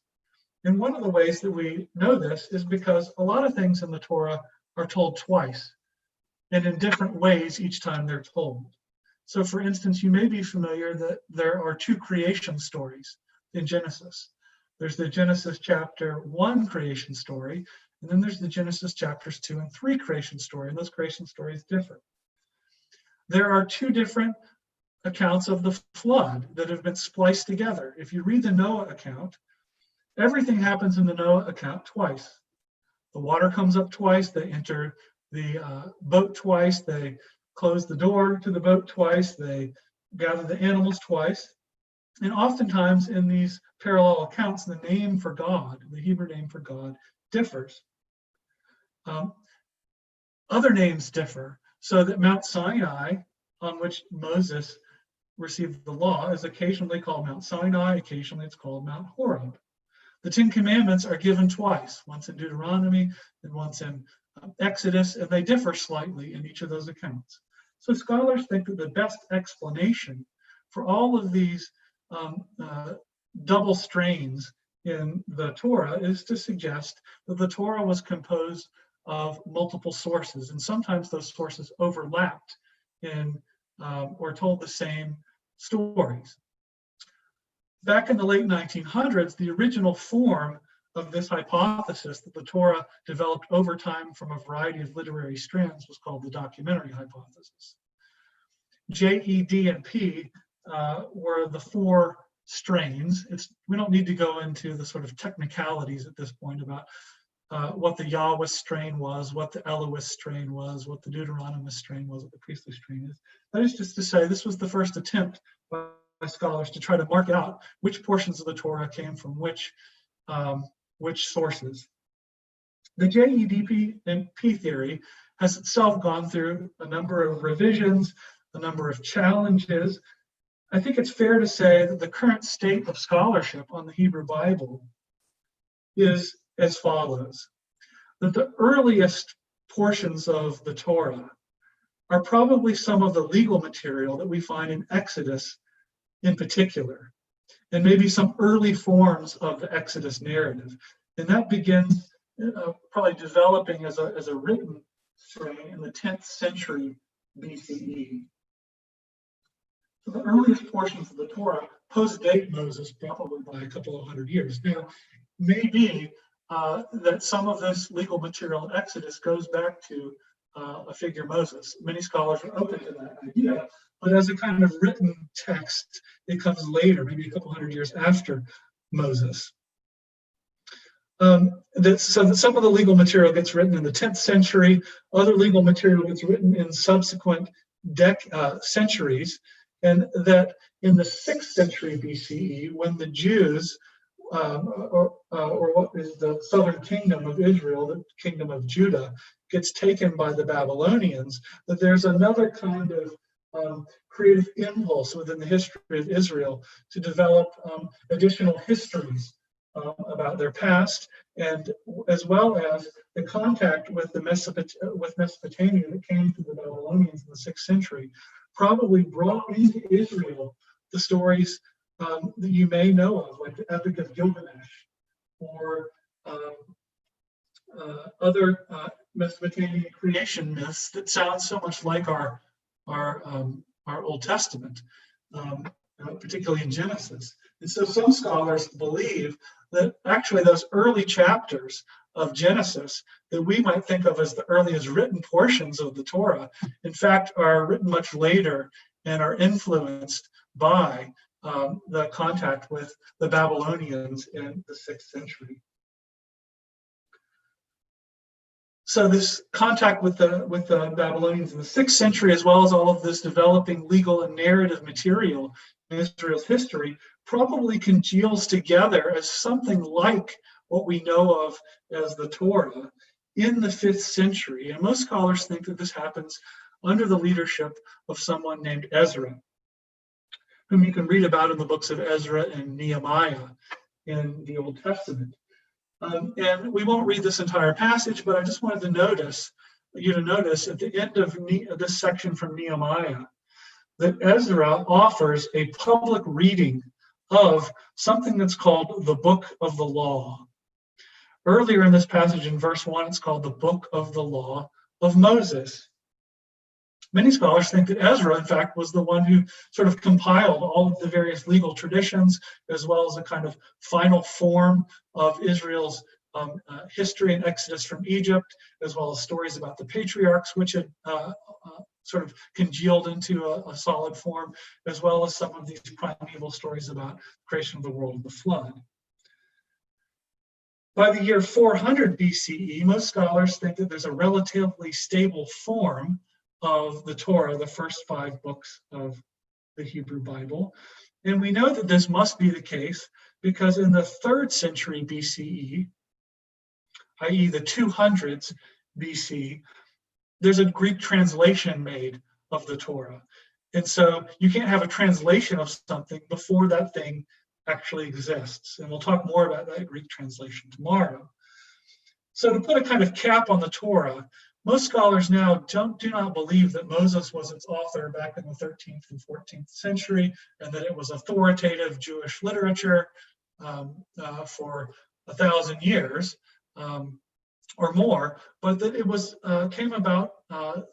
And one of the ways that we know this is because a lot of things in the Torah are told twice and in different ways each time they're told. So for instance, you may be familiar that there are 2 creation stories in Genesis. There's the Genesis chapter 1 creation story, and then there's the Genesis chapters 2 and 3 creation story, and those creation stories differ. There are 2 different accounts of the flood that have been spliced together. If you read the Noah account, everything happens in the Noah account twice. The water comes up twice, they enter the boat twice, they close the door to the boat twice, they gather the animals twice. And oftentimes in these parallel accounts, the name for God, the Hebrew name for God, differs. Other names differ, so that Mount Sinai, on which Moses received the law, is occasionally called Mount Sinai, occasionally it's called Mount Horeb. The 10 Commandments are given twice, once in Deuteronomy and once in Exodus, and they differ slightly in each of those accounts. So scholars think that the best explanation for all of these double strains in the Torah is to suggest that the Torah was composed of multiple sources, and sometimes those sources overlapped in or told the same stories. Back in the late 1900s, the original form of this hypothesis that the Torah developed over time from a variety of literary strands was called the documentary hypothesis. J, E, D, and P were the 4 strains. We don't need to go into the sort of technicalities at this point about what the Yahweh strain was, what the Elohist strain was, what the Deuteronomist strain was, what the priestly strain is. That is just to say this was the first attempt by scholars to try to mark out which portions of the Torah came from which sources. The JEDP and P theory has itself gone through a number of revisions, a number of challenges. I think it's fair to say that the current state of scholarship on the Hebrew Bible is as follows: that the earliest portions of the Torah are probably some of the legal material that we find in Exodus in particular, and maybe some early forms of the Exodus narrative. And that begins probably developing as a written strain in the 10th century BCE. So the earliest portions of the Torah post-date Moses probably by a couple of hundred years. Now, maybe that some of this legal material in Exodus goes back to a figure Moses. Many scholars are open to that idea, but as a kind of written text, it comes later, maybe a couple hundred years after Moses. So that some of the legal material gets written in the 10th century, other legal material gets written in subsequent centuries, and that in the 6th century BCE, when the Jews, or what is the southern kingdom of Israel, the kingdom of Judah, gets taken by the Babylonians, that there's another kind of creative impulse within the history of Israel to develop additional histories about their past, and as well as the contact with Mesopotamia that came through the Babylonians in the 6th century, probably brought into Israel the stories that you may know of, like the Epic of Gilgamesh, or other Mesopotamian creation myths that sound so much like our Old Testament. particularly in Genesis. And so some scholars believe that actually those early chapters of Genesis that we might think of as the earliest written portions of the Torah, in fact, are written much later and are influenced by the contact with the Babylonians in the 6th century. So this contact with the Babylonians in the 6th century, as well as all of this developing legal and narrative material in Israel's history, probably congeals together as something like what we know of as the Torah in the 5th century. And most scholars think that this happens under the leadership of someone named Ezra, whom you can read about in the books of Ezra and Nehemiah in the Old Testament. And we won't read this entire passage, but I just wanted to notice at the end of this section from Nehemiah that Ezra offers a public reading of something that's called the Book of the Law. Earlier in this passage in verse 1, it's called the Book of the Law of Moses. Many scholars think that Ezra, in fact, was the one who sort of compiled all of the various legal traditions, as well as a kind of final form of Israel's history and exodus from Egypt, as well as stories about the patriarchs, which had sort of congealed into a solid form, as well as some of these primeval stories about the creation of the world and the flood. By the year 400 BCE, most scholars think that there's a relatively stable form of the Torah, the first 5 books of the Hebrew Bible. And we know that this must be the case because in the 3rd century BCE, i.e. the 200s BC, there's a Greek translation made of the Torah. And so you can't have a translation of something before that thing actually exists. And we'll talk more about that Greek translation tomorrow. So to put a kind of cap on the Torah, most scholars now do not believe that Moses was its author back in the 13th and 14th century, and that it was authoritative Jewish literature for 1,000 years or more, but that it was came about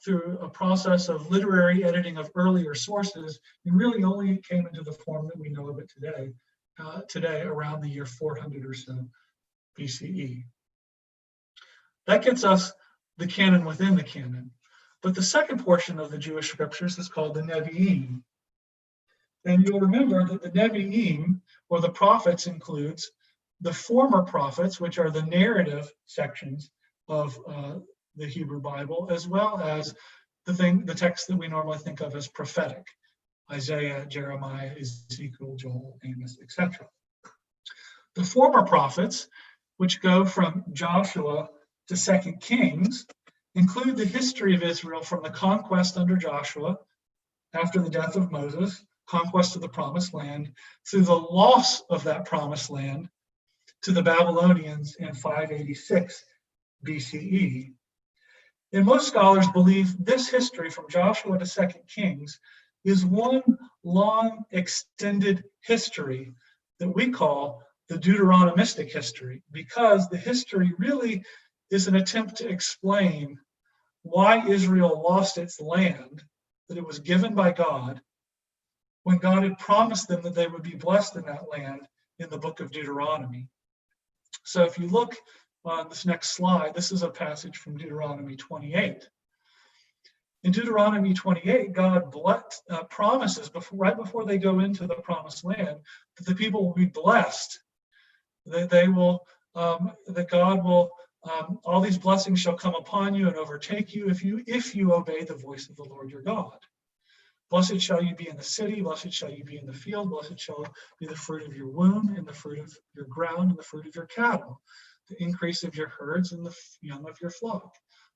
through a process of literary editing of earlier sources, and really only came into the form that we know of it today around the year 400 or so BCE. That gets us the canon within the canon. But the second portion of the Jewish scriptures is called the Nevi'im. And you'll remember that the Nevi'im, or the prophets, includes the former prophets, which are the narrative sections of the Hebrew Bible, as well as the text that we normally think of as prophetic: Isaiah, Jeremiah, Ezekiel, Joel, Amos, etc. The former prophets, which go from Joshua to 2 Kings, include the history of Israel from the conquest under Joshua after the death of Moses, conquest of the promised land, through the loss of that promised land to the Babylonians in 586 BCE. And most scholars believe this history from Joshua to 2 Kings is one long extended history that we call the Deuteronomistic history, because the history really is an attempt to explain why Israel lost its land that it was given by God, when God had promised them that they would be blessed in that land in the book of Deuteronomy. So if you look on this next slide, this is a passage from Deuteronomy 28. In Deuteronomy 28, God promises right before they go into the promised land that the people will be blessed, that God will all these blessings shall come upon you and overtake you if you obey the voice of the Lord your God. Blessed shall you be in the city, blessed shall you be in the field, blessed shall be the fruit of your womb, and the fruit of your ground, and the fruit of your cattle, the increase of your herds, and the young of your flock.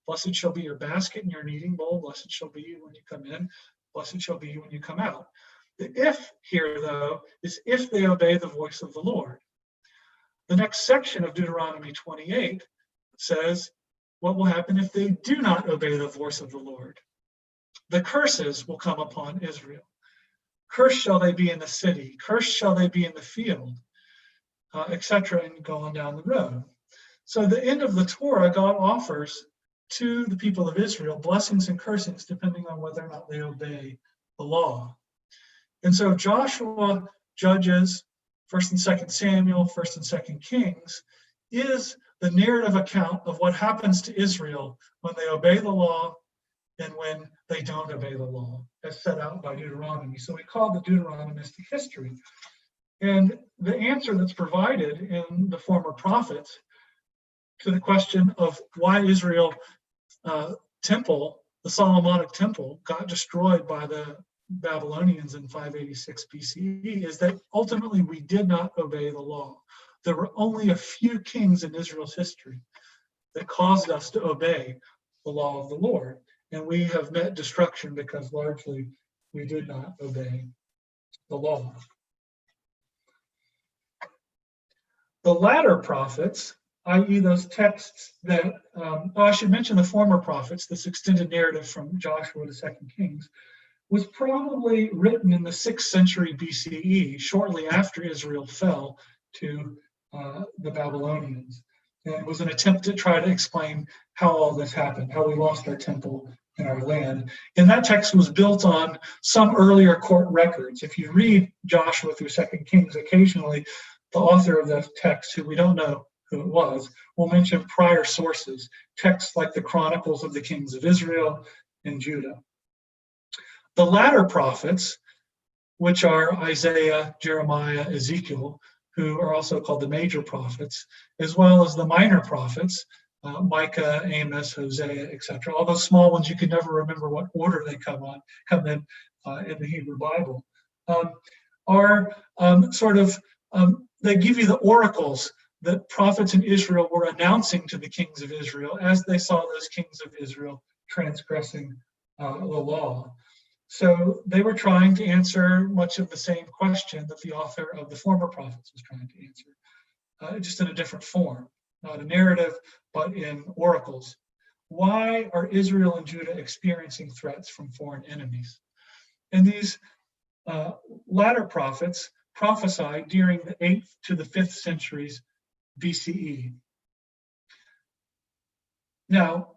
Blessed shall be your basket and your kneading bowl, blessed shall be you when you come in, blessed shall be you when you come out. The if here, though, is if they obey the voice of the Lord. The next section of Deuteronomy 28 says what will happen if they do not obey the voice of the Lord. The curses will come upon Israel. Cursed shall they be in the city, cursed shall they be in the field, etc., and go on down the road. So at the end of the Torah, God offers to the people of Israel blessings and cursings depending on whether or not they obey the law. And so Joshua, Judges, 1st and 2nd Samuel, 1st and 2nd Kings is the narrative account of what happens to Israel when they obey the law and when they don't obey the law, as set out by Deuteronomy. So we call it the Deuteronomistic history. And the answer that's provided in the former prophets to the question of why Israel temple, the Solomonic temple, got destroyed by the Babylonians in 586 BCE is that ultimately we did not obey the law. There were only a few kings in Israel's history that caused us to obey the law of the Lord. And we have met destruction because largely we did not obey the law. The latter prophets, i.e. those texts that, I should mention the former prophets, this extended narrative from Joshua to 2nd Kings, was probably written in the 6th century BCE, shortly after Israel fell to the Babylonians. And it was an attempt to try to explain how all this happened, how we lost our temple and our land. And that text was built on some earlier court records. If you read Joshua through 2nd Kings occasionally, the author of the text, who we don't know who it was, will mention prior sources, texts like the Chronicles of the Kings of Israel and Judah. The latter prophets, which are Isaiah, Jeremiah, Ezekiel, who are also called the major prophets, as well as the minor prophets, Micah, Amos, Hosea, etc. All those small ones you can never remember what order they come in the Hebrew Bible, are they give you the oracles that prophets in Israel were announcing to the kings of Israel as they saw those kings of Israel transgressing the law. So they were trying to answer much of the same question that the author of the former prophets was trying to answer, just in a different form, not a narrative, but in oracles. Why are Israel and Judah experiencing threats from foreign enemies? And these latter prophets prophesied during the 8th to the 5th centuries BCE. Now,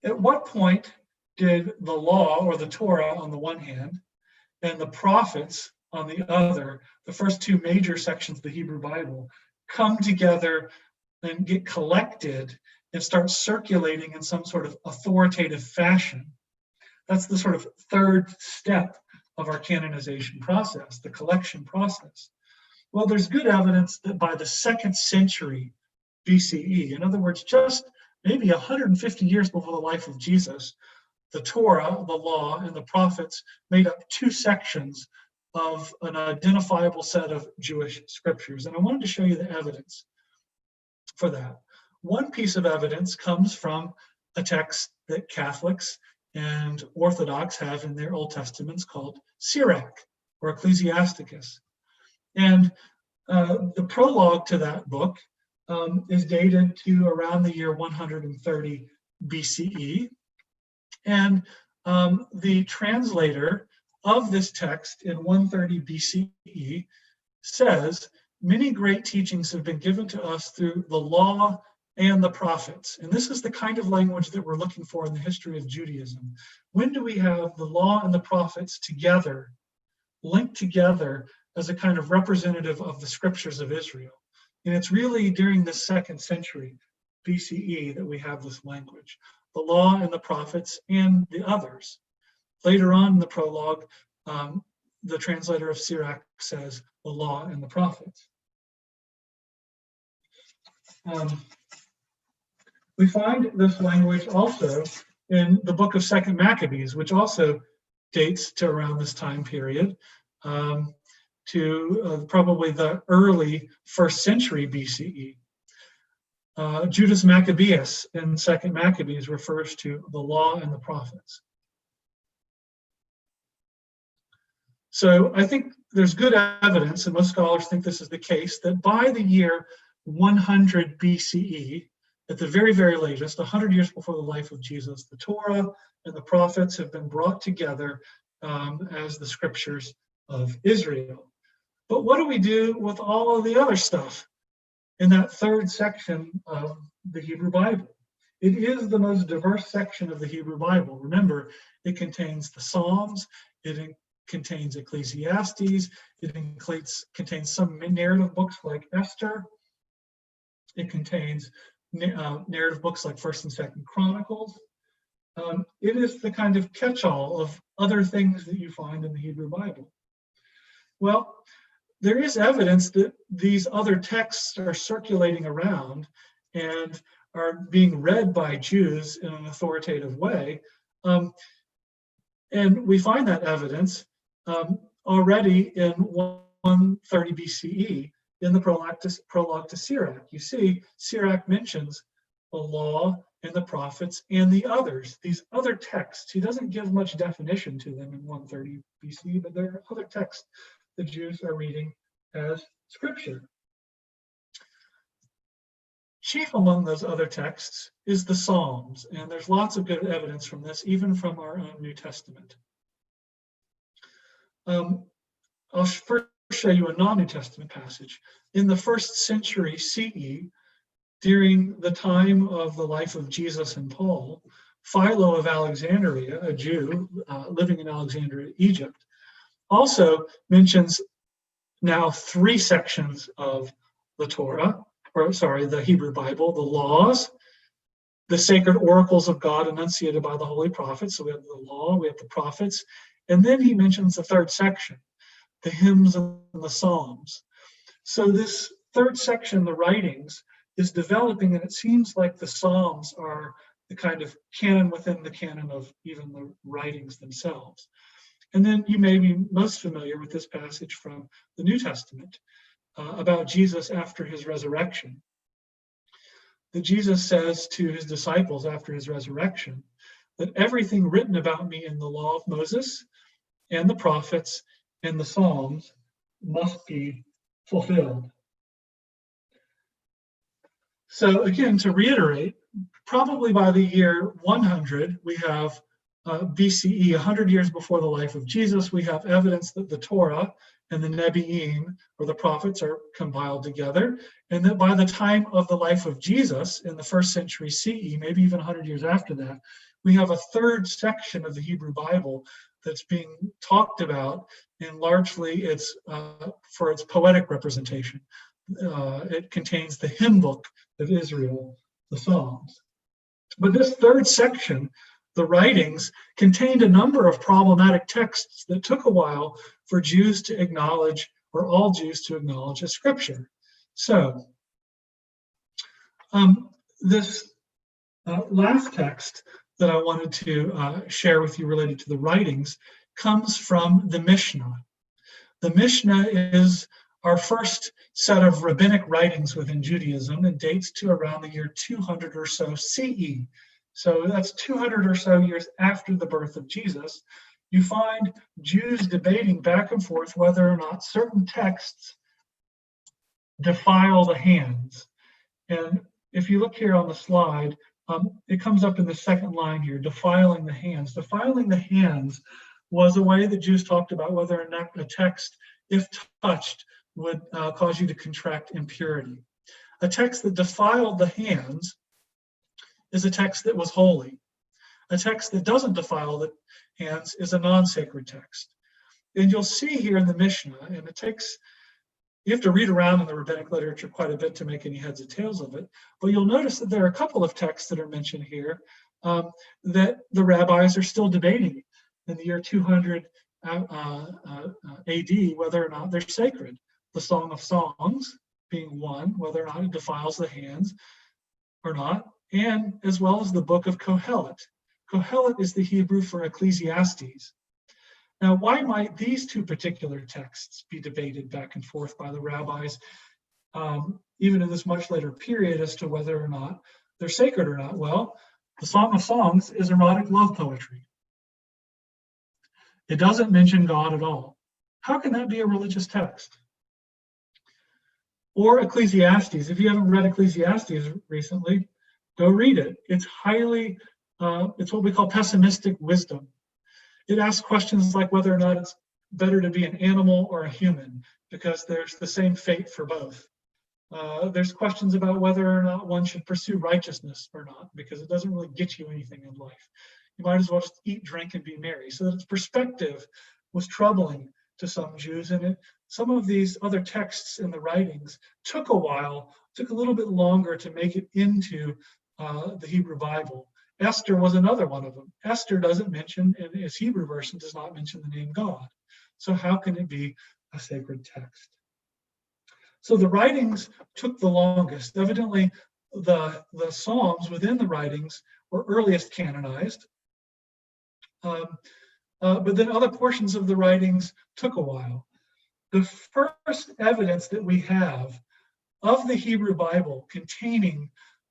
at what point did the law, or the Torah on the one hand, and the prophets on the other, the first two major sections of the Hebrew Bible, come together and get collected and start circulating in some sort of authoritative fashion? That's the sort of third step of our canonization process, the collection process. Well, there's good evidence that by the 2nd century BCE, in other words, just maybe 150 years before the life of Jesus, the Torah, the law, and the prophets made up two sections of an identifiable set of Jewish scriptures. And I wanted to show you the evidence for that. One piece of evidence comes from a text that Catholics and Orthodox have in their Old Testaments called Sirach, or Ecclesiasticus. And the prologue to that book is dated to around the year 130 BCE. And the translator of this text in 130 BCE says, many great teachings have been given to us through the law and the prophets. And this is the kind of language that we're looking for in the history of Judaism. When do we have the law and the prophets together, linked together as a kind of representative of the scriptures of Israel? And it's really during the 2nd century BCE that we have this language. The law and the prophets and the others. Later on in the prologue, the translator of Sirach says the law and the prophets. We find this language also in the book of 2nd Maccabees, which also dates to around this time period, to probably the early 1st century BCE. Judas Maccabeus in 2nd Maccabees refers to the law and the prophets. So I think there's good evidence, and most scholars think this is the case, that by the year 100 BCE, at the very, very latest, 100 years before the life of Jesus, the Torah and the prophets have been brought together as the scriptures of Israel. But what do we do with all of the other stuff in that third section of the Hebrew Bible? It is the most diverse section of the Hebrew Bible. Remember, it contains the Psalms, it contains Ecclesiastes. It contains some narrative books like Esther. It contains narrative books like 1st and 2nd Chronicles. It is the kind of catch-all of other things that you find in the Hebrew Bible. Well, there is evidence that these other texts are circulating around and are being read by Jews in an authoritative way. And we find that evidence already in 130 BCE in the prologue to Sirach. You see, Sirach mentions the law and the prophets and the others, these other texts. He doesn't give much definition to them in 130 BC, but there are other texts the Jews are reading as scripture. Chief among those other texts is the Psalms, and there's lots of good evidence from this, even from our own New Testament. I'll first show you a non-New Testament passage. In the 1st century CE, during the time of the life of Jesus and Paul, Philo of Alexandria, a Jew living in Alexandria, Egypt, also mentions now 3 sections of the Torah, the Hebrew Bible: the laws, the sacred oracles of God enunciated by the holy prophets. So we have the law, we have the prophets, and then he mentions the 3rd section, the hymns and the psalms. So this 3rd section, the writings, is developing, and it seems like the Psalms are the kind of canon within the canon of even the writings themselves. And then you may be most familiar with this passage from the New Testament about Jesus after his resurrection. That Jesus says to his disciples after his resurrection that everything written about me in the law of Moses and the prophets and the Psalms must be fulfilled. So again, to reiterate, probably by the year 100, we have BCE, 100 years before the life of Jesus, we have evidence that the Torah and the Nebi'im, or the prophets, are compiled together, and that by the time of the life of Jesus in the 1st century CE, maybe even 100 years after that, we have a 3rd section of the Hebrew Bible that's being talked about, and largely it's for its poetic representation. It contains the hymn book of Israel, the Psalms. But this 3rd section, the writings, contained a number of problematic texts that took a while for Jews to acknowledge, or all Jews to acknowledge, as scripture. So this last text that I wanted to share with you related to the writings comes from the Mishnah. The Mishnah is our first set of rabbinic writings within Judaism and dates to around the year 200 or so CE. So that's 200 or so years after the birth of Jesus. You find Jews debating back and forth whether or not certain texts defile the hands. And if you look here on the slide, it comes up in the 2nd line here, defiling the hands. Defiling the hands was a way that Jews talked about whether or not a text, if touched, would cause you to contract impurity. A text that defiled the hands is a text that was holy. A text that doesn't defile the hands is a non-sacred text. And you'll see here in the Mishnah, and you have to read around in the rabbinic literature quite a bit to make any heads or tails of it, but you'll notice that there are a couple of texts that are mentioned here that the rabbis are still debating in the year 200 AD whether or not they're sacred. The Song of Songs being one, whether or not it defiles the hands or not, and as well as the book of Kohelet. Kohelet is the Hebrew for Ecclesiastes. Now, why might these 2 particular texts be debated back and forth by the rabbis, even in this much later period, as to whether or not they're sacred or not? Well, the Song of Songs is erotic love poetry. It doesn't mention God at all. How can that be a religious text? Or Ecclesiastes. If you haven't read Ecclesiastes recently, go read it. It's it's what we call pessimistic wisdom. It asks questions like whether or not it's better to be an animal or a human, because there's the same fate for both. There's questions about whether or not one should pursue righteousness or not, because it doesn't really get you anything in life. You might as well just eat, drink, and be merry. So that its perspective was troubling to some Jews, and some of these other texts in the writings took a while, took a little bit longer to make it into the Hebrew Bible. Esther was another one of them. Esther doesn't mention, in its Hebrew version, does not mention the name God. So how can it be a sacred text? So the writings took the longest. Evidently, the Psalms within the writings were earliest canonized. But then other portions of the writings took a while. The first evidence that we have of the Hebrew Bible containing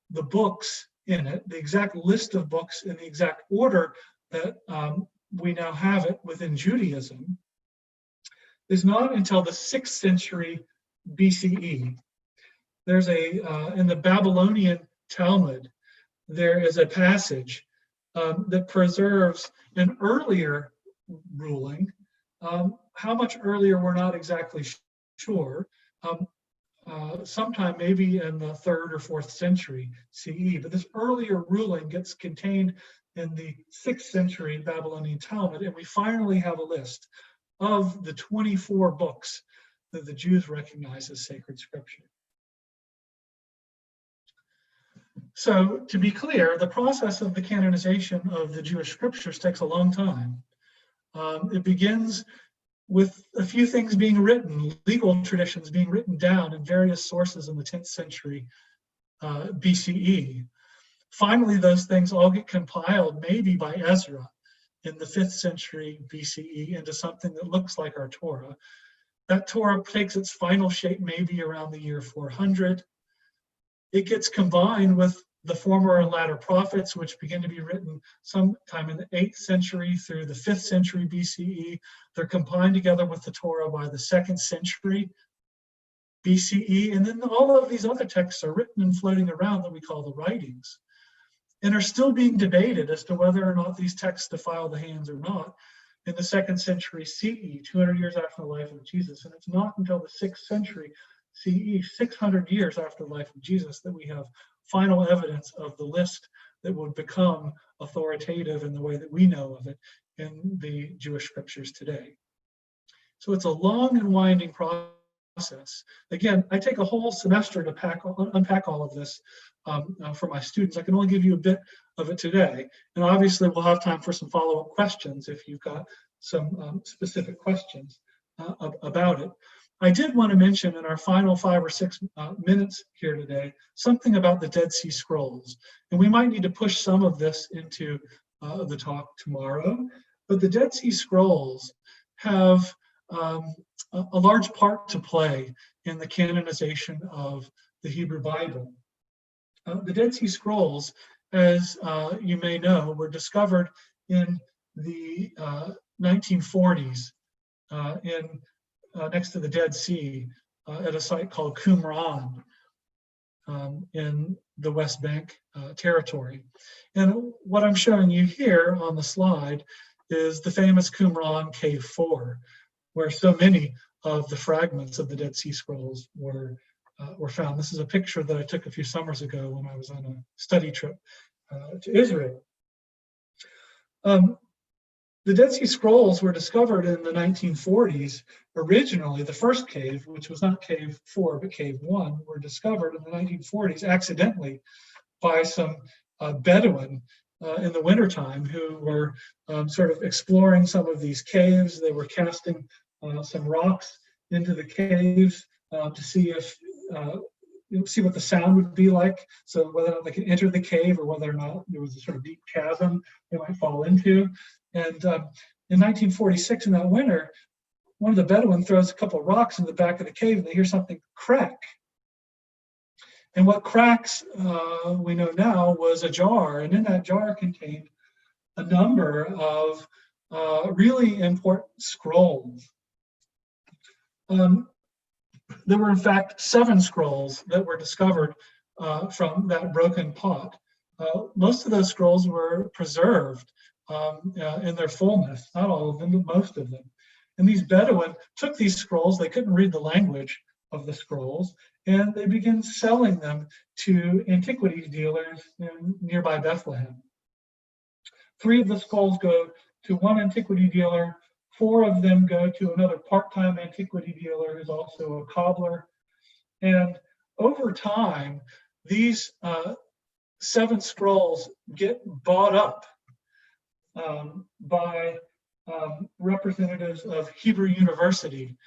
the books in it, the exact list of books in the exact order that we now have it within Judaism, is not until the 6th century BCE. There's in the Babylonian Talmud, there is a passage that preserves an earlier ruling. How much earlier, we're not exactly sure. Sometime maybe in the 3rd or 4th century CE, but this earlier ruling gets contained in the 6th century Babylonian Talmud, and we finally have a list of the 24 books that the Jews recognize as sacred scripture. So to be clear, the process of the canonization of the Jewish scriptures takes a long time. It begins with a few things being written, legal traditions being written down in various sources in the 10th century BCE. Finally, those things all get compiled maybe by Ezra in the 5th century BCE into something that looks like our Torah. That Torah takes its final shape maybe around the year 400. It gets combined with the former and latter prophets, which begin to be written sometime in the 8th century through the 5th century BCE. They're combined together with the Torah by the 2nd century BCE. And then all of these other texts are written and floating around that we call the writings, and are still being debated as to whether or not these texts defile the hands or not in the 2nd century CE, 200 years after the life of Jesus. And it's not until the 6th century CE, 600 years after the life of Jesus, that we have final evidence of the list that would become authoritative in the way that we know of it in the Jewish scriptures today. So it's a long and winding process. Again, I take a whole semester to unpack all of this for my students. I can only give you a bit of it today. And obviously we'll have time for some follow-up questions if you've got some specific questions about it. I did want to mention in our final 5 or 6 minutes here today, something about the Dead Sea Scrolls. And we might need to push some of this into the talk tomorrow. But the Dead Sea Scrolls have a large part to play in the canonization of the Hebrew Bible. The Dead Sea Scrolls, as you may know, were discovered in the 1940s next to the Dead Sea at a site called Qumran in the West Bank territory. And what I'm showing you here on the slide is the famous Qumran Cave 4, where so many of the fragments of the Dead Sea Scrolls were found. This is a picture that I took a few summers ago when I was on a study trip to Israel. The Dead Sea Scrolls were discovered in the 1940s. Originally, the first cave, which was not Cave 4, but Cave 1, were discovered in the 1940s accidentally by some Bedouin in the wintertime who were sort of exploring some of these caves. They were casting some rocks into the caves to see if see what the sound would be like, so whether or not they could enter the cave or whether or not there was a sort of deep chasm they might fall into. And in 1946, in that winter, one of the Bedouin throws a couple of rocks in the back of the cave and they hear something crack. And what cracks, we know now, was a jar, and in that jar contained a number of really important scrolls. There were in fact 7 scrolls that were discovered from that broken pot. Most of those scrolls were preserved in their fullness, not all of them, but most of them. And these Bedouin took these scrolls, they couldn't read the language of the scrolls, and they began selling them to antiquities dealers in nearby Bethlehem. 3 of the scrolls go to one antiquity dealer 4 of them go to another part-time antiquity dealer who's also a cobbler. And over time, these 7 scrolls get bought up by representatives of Hebrew University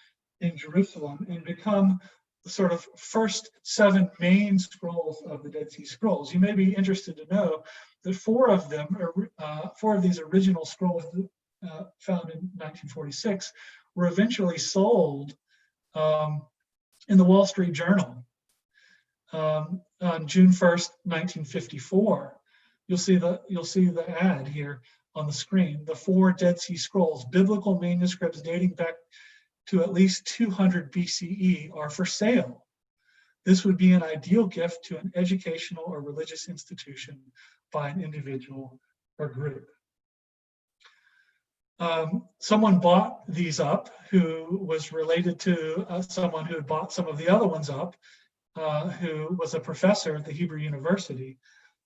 in Jerusalem and become the sort of first 7 main scrolls of the Dead Sea Scrolls. You may be interested to know that 4 of them, 4 of these original scrolls found in 1946, were eventually sold in the Wall Street Journal on June 1st, 1954. You'll see the ad here on the screen. The 4 Dead Sea Scrolls, biblical manuscripts dating back to at least 200 BCE, are for sale. This would be an ideal gift to an educational or religious institution by an individual or group. Someone bought these up who was related to someone who had bought some of the other ones up, who was a professor at the Hebrew University.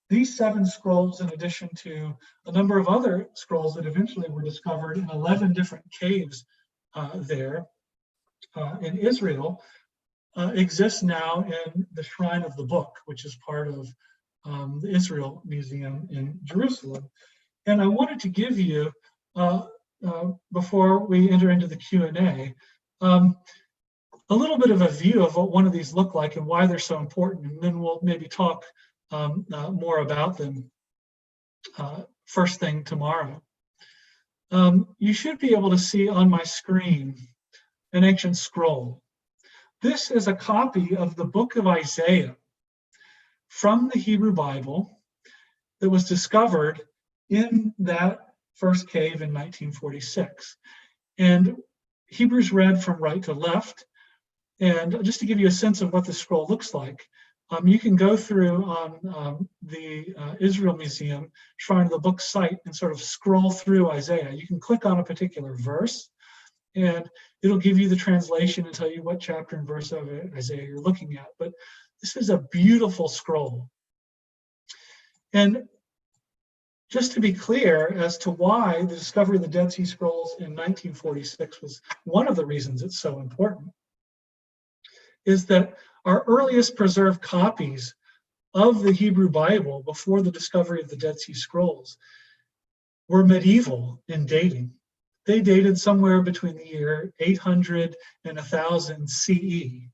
These 7 scrolls, in addition to a number of other scrolls that eventually were discovered in 11 different caves there in Israel, exist now in the Shrine of the Book, which is part of the Israel Museum in Jerusalem. And I wanted to give you, before we enter into the Q&A, a little bit of a view of what one of these look like and why they're so important, and then we'll maybe talk more about them first thing tomorrow. You should be able to see on my screen an ancient scroll. This is a copy of the book of Isaiah from the Hebrew Bible that was discovered in that first cave in 1946. And Hebrews read from right to left. And just to give you a sense of what the scroll looks like, you can go through on the Israel Museum Shrine of the Book site and sort of scroll through Isaiah. You can click on a particular verse, and it'll give you the translation and tell you what chapter and verse of Isaiah you're looking at. But this is a beautiful scroll. And just to be clear as to why the discovery of the Dead Sea Scrolls in 1946 was one of the reasons it's so important, is that our earliest preserved copies of the Hebrew Bible before the discovery of the Dead Sea Scrolls were medieval in dating. They dated somewhere between the year 800 and 1000 CE.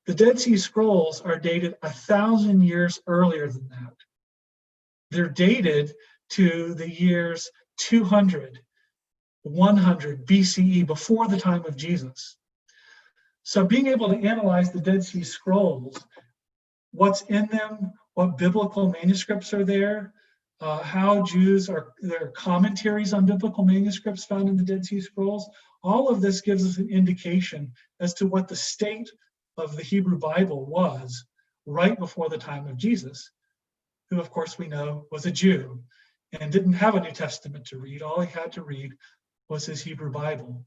The Dead Sea Scrolls are dated 1,000 years earlier than that. They're dated to the years 200, 100 BCE, before the time of Jesus. So being able to analyze the Dead Sea Scrolls, what's in them, what biblical manuscripts are there, how Jews are, their commentaries on biblical manuscripts found in the Dead Sea Scrolls, all of this gives us an indication as to what the state of the Hebrew Bible was right before the time of Jesus, who of course we know was a Jew and didn't have a New Testament to read. All he had to read was his Hebrew Bible.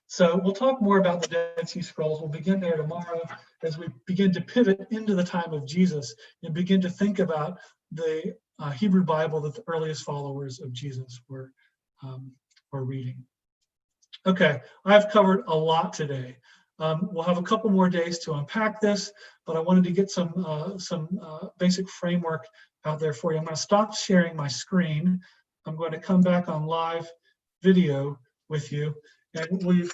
So we'll talk more about the Dead Sea Scrolls. We'll begin there tomorrow as we begin to pivot into the time of Jesus and begin to think about the Hebrew Bible that the earliest followers of Jesus were reading. Okay, I've covered a lot today. We'll have a couple more days to unpack this, but I wanted to get some basic framework out there for you. I'm going to stop sharing my screen. I'm going to come back on live video with you, and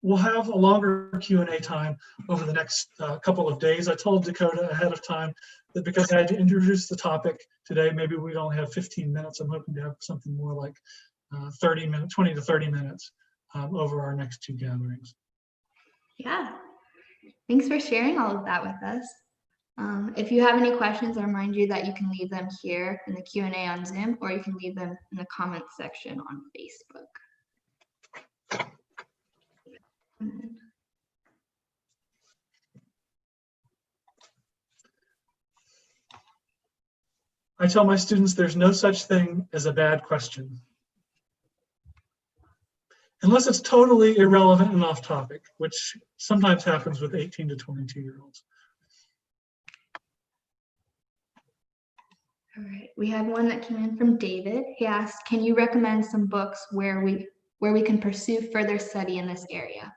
we'll have a longer Q&A time over the next couple of days. I told Dakota ahead of time that because I had to introduce the topic today, maybe we'd only have 15 minutes. I'm hoping to have something more like 30 minutes, 20 to 30 minutes over our next 2 gatherings. Yeah, thanks for sharing all of that with us. If you have any questions, I remind you that you can leave them here in the Q&A on Zoom, or you can leave them in the comments section on Facebook. I tell my students there's no such thing as a bad question, unless it's totally irrelevant and off topic, which sometimes happens with 18 to 22-year-olds. All right, we have one that came in from David. He asked, can you recommend some books where where we can pursue further study in this area?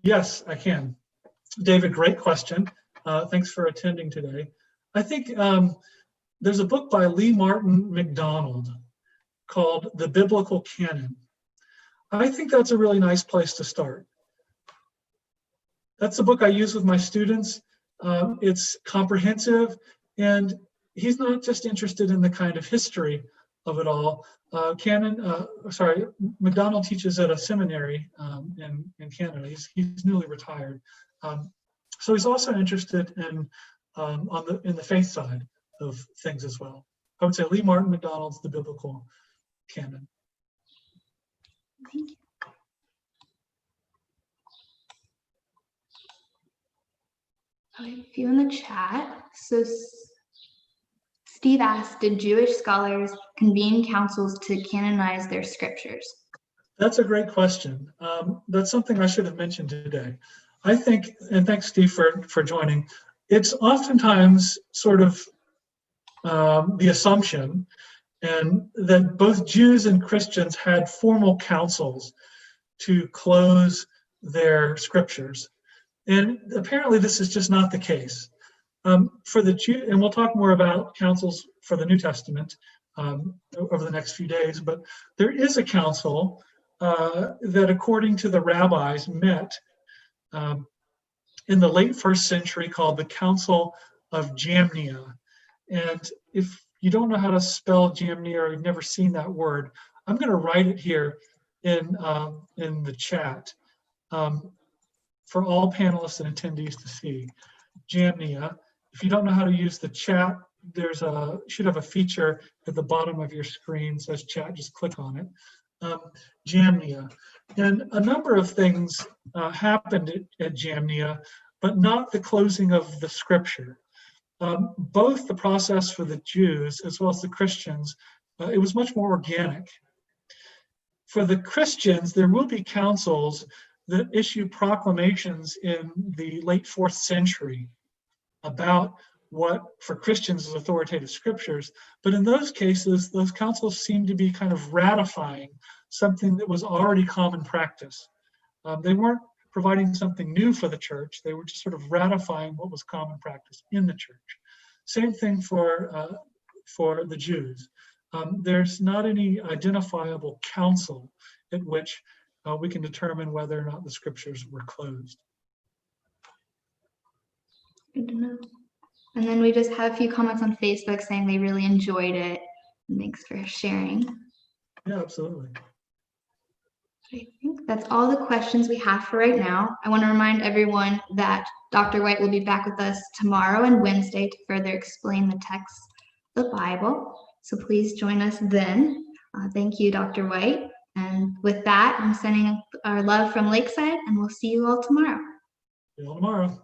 Yes, I can. David, great question. Thanks for attending today. I think there's a book by Lee Martin McDonald called The Biblical Canon. I think that's a really nice place to start. That's the book I use with my students. It's comprehensive, and he's not just interested in the kind of history of it all. McDonald teaches at a seminary in Canada. He's newly retired. So he's also interested in the faith side of things as well. I would say Lee Martin McDonald's The Biblical Canon. Thank you. I have a few in the chat. So Steve asked, did Jewish scholars convene councils to canonize their scriptures? That's a great question. That's something I should have mentioned today. I think, and thanks Steve for joining, it's oftentimes sort of the assumption and that both Jews and Christians had formal councils to close their scriptures. And apparently this is just not the case. For the Jew, and we'll talk more about councils for the New Testament over the next few days, but there is a council that, according to the rabbis, met in the late 1st century called the Council of Jamnia. And if you don't know how to spell Jamnia or you've never seen that word, I'm going to write it here in the chat for all panelists and attendees to see. Jamnia. If you don't know how to use the chat, there's should have a feature at the bottom of your screen that says chat. Just click on it. Jamnia. And a number of things happened at Jamnia, but not the closing of the scripture. Both the process for the Jews as well as the Christians, it was much more organic. For the Christians, there will be councils that issue proclamations in the late 4th century about what for Christians is authoritative scriptures. But in those cases, those councils seem to be kind of ratifying something that was already common practice. They weren't providing something new for the church. They were just sort of ratifying what was common practice in the church. Same thing for the Jews. There's not any identifiable council at which we can determine whether or not the scriptures were closed. Good to know. And then we just have a few comments on Facebook saying they really enjoyed it. Thanks for sharing. Yeah, absolutely. I think that's all the questions we have for right now. I want to remind everyone that Dr. White will be back with us tomorrow and Wednesday to further explain the text of the Bible. So please join us then. Thank you, Dr. White. And with that, I'm sending our love from Lakeside, and we'll see you all tomorrow. See you all tomorrow.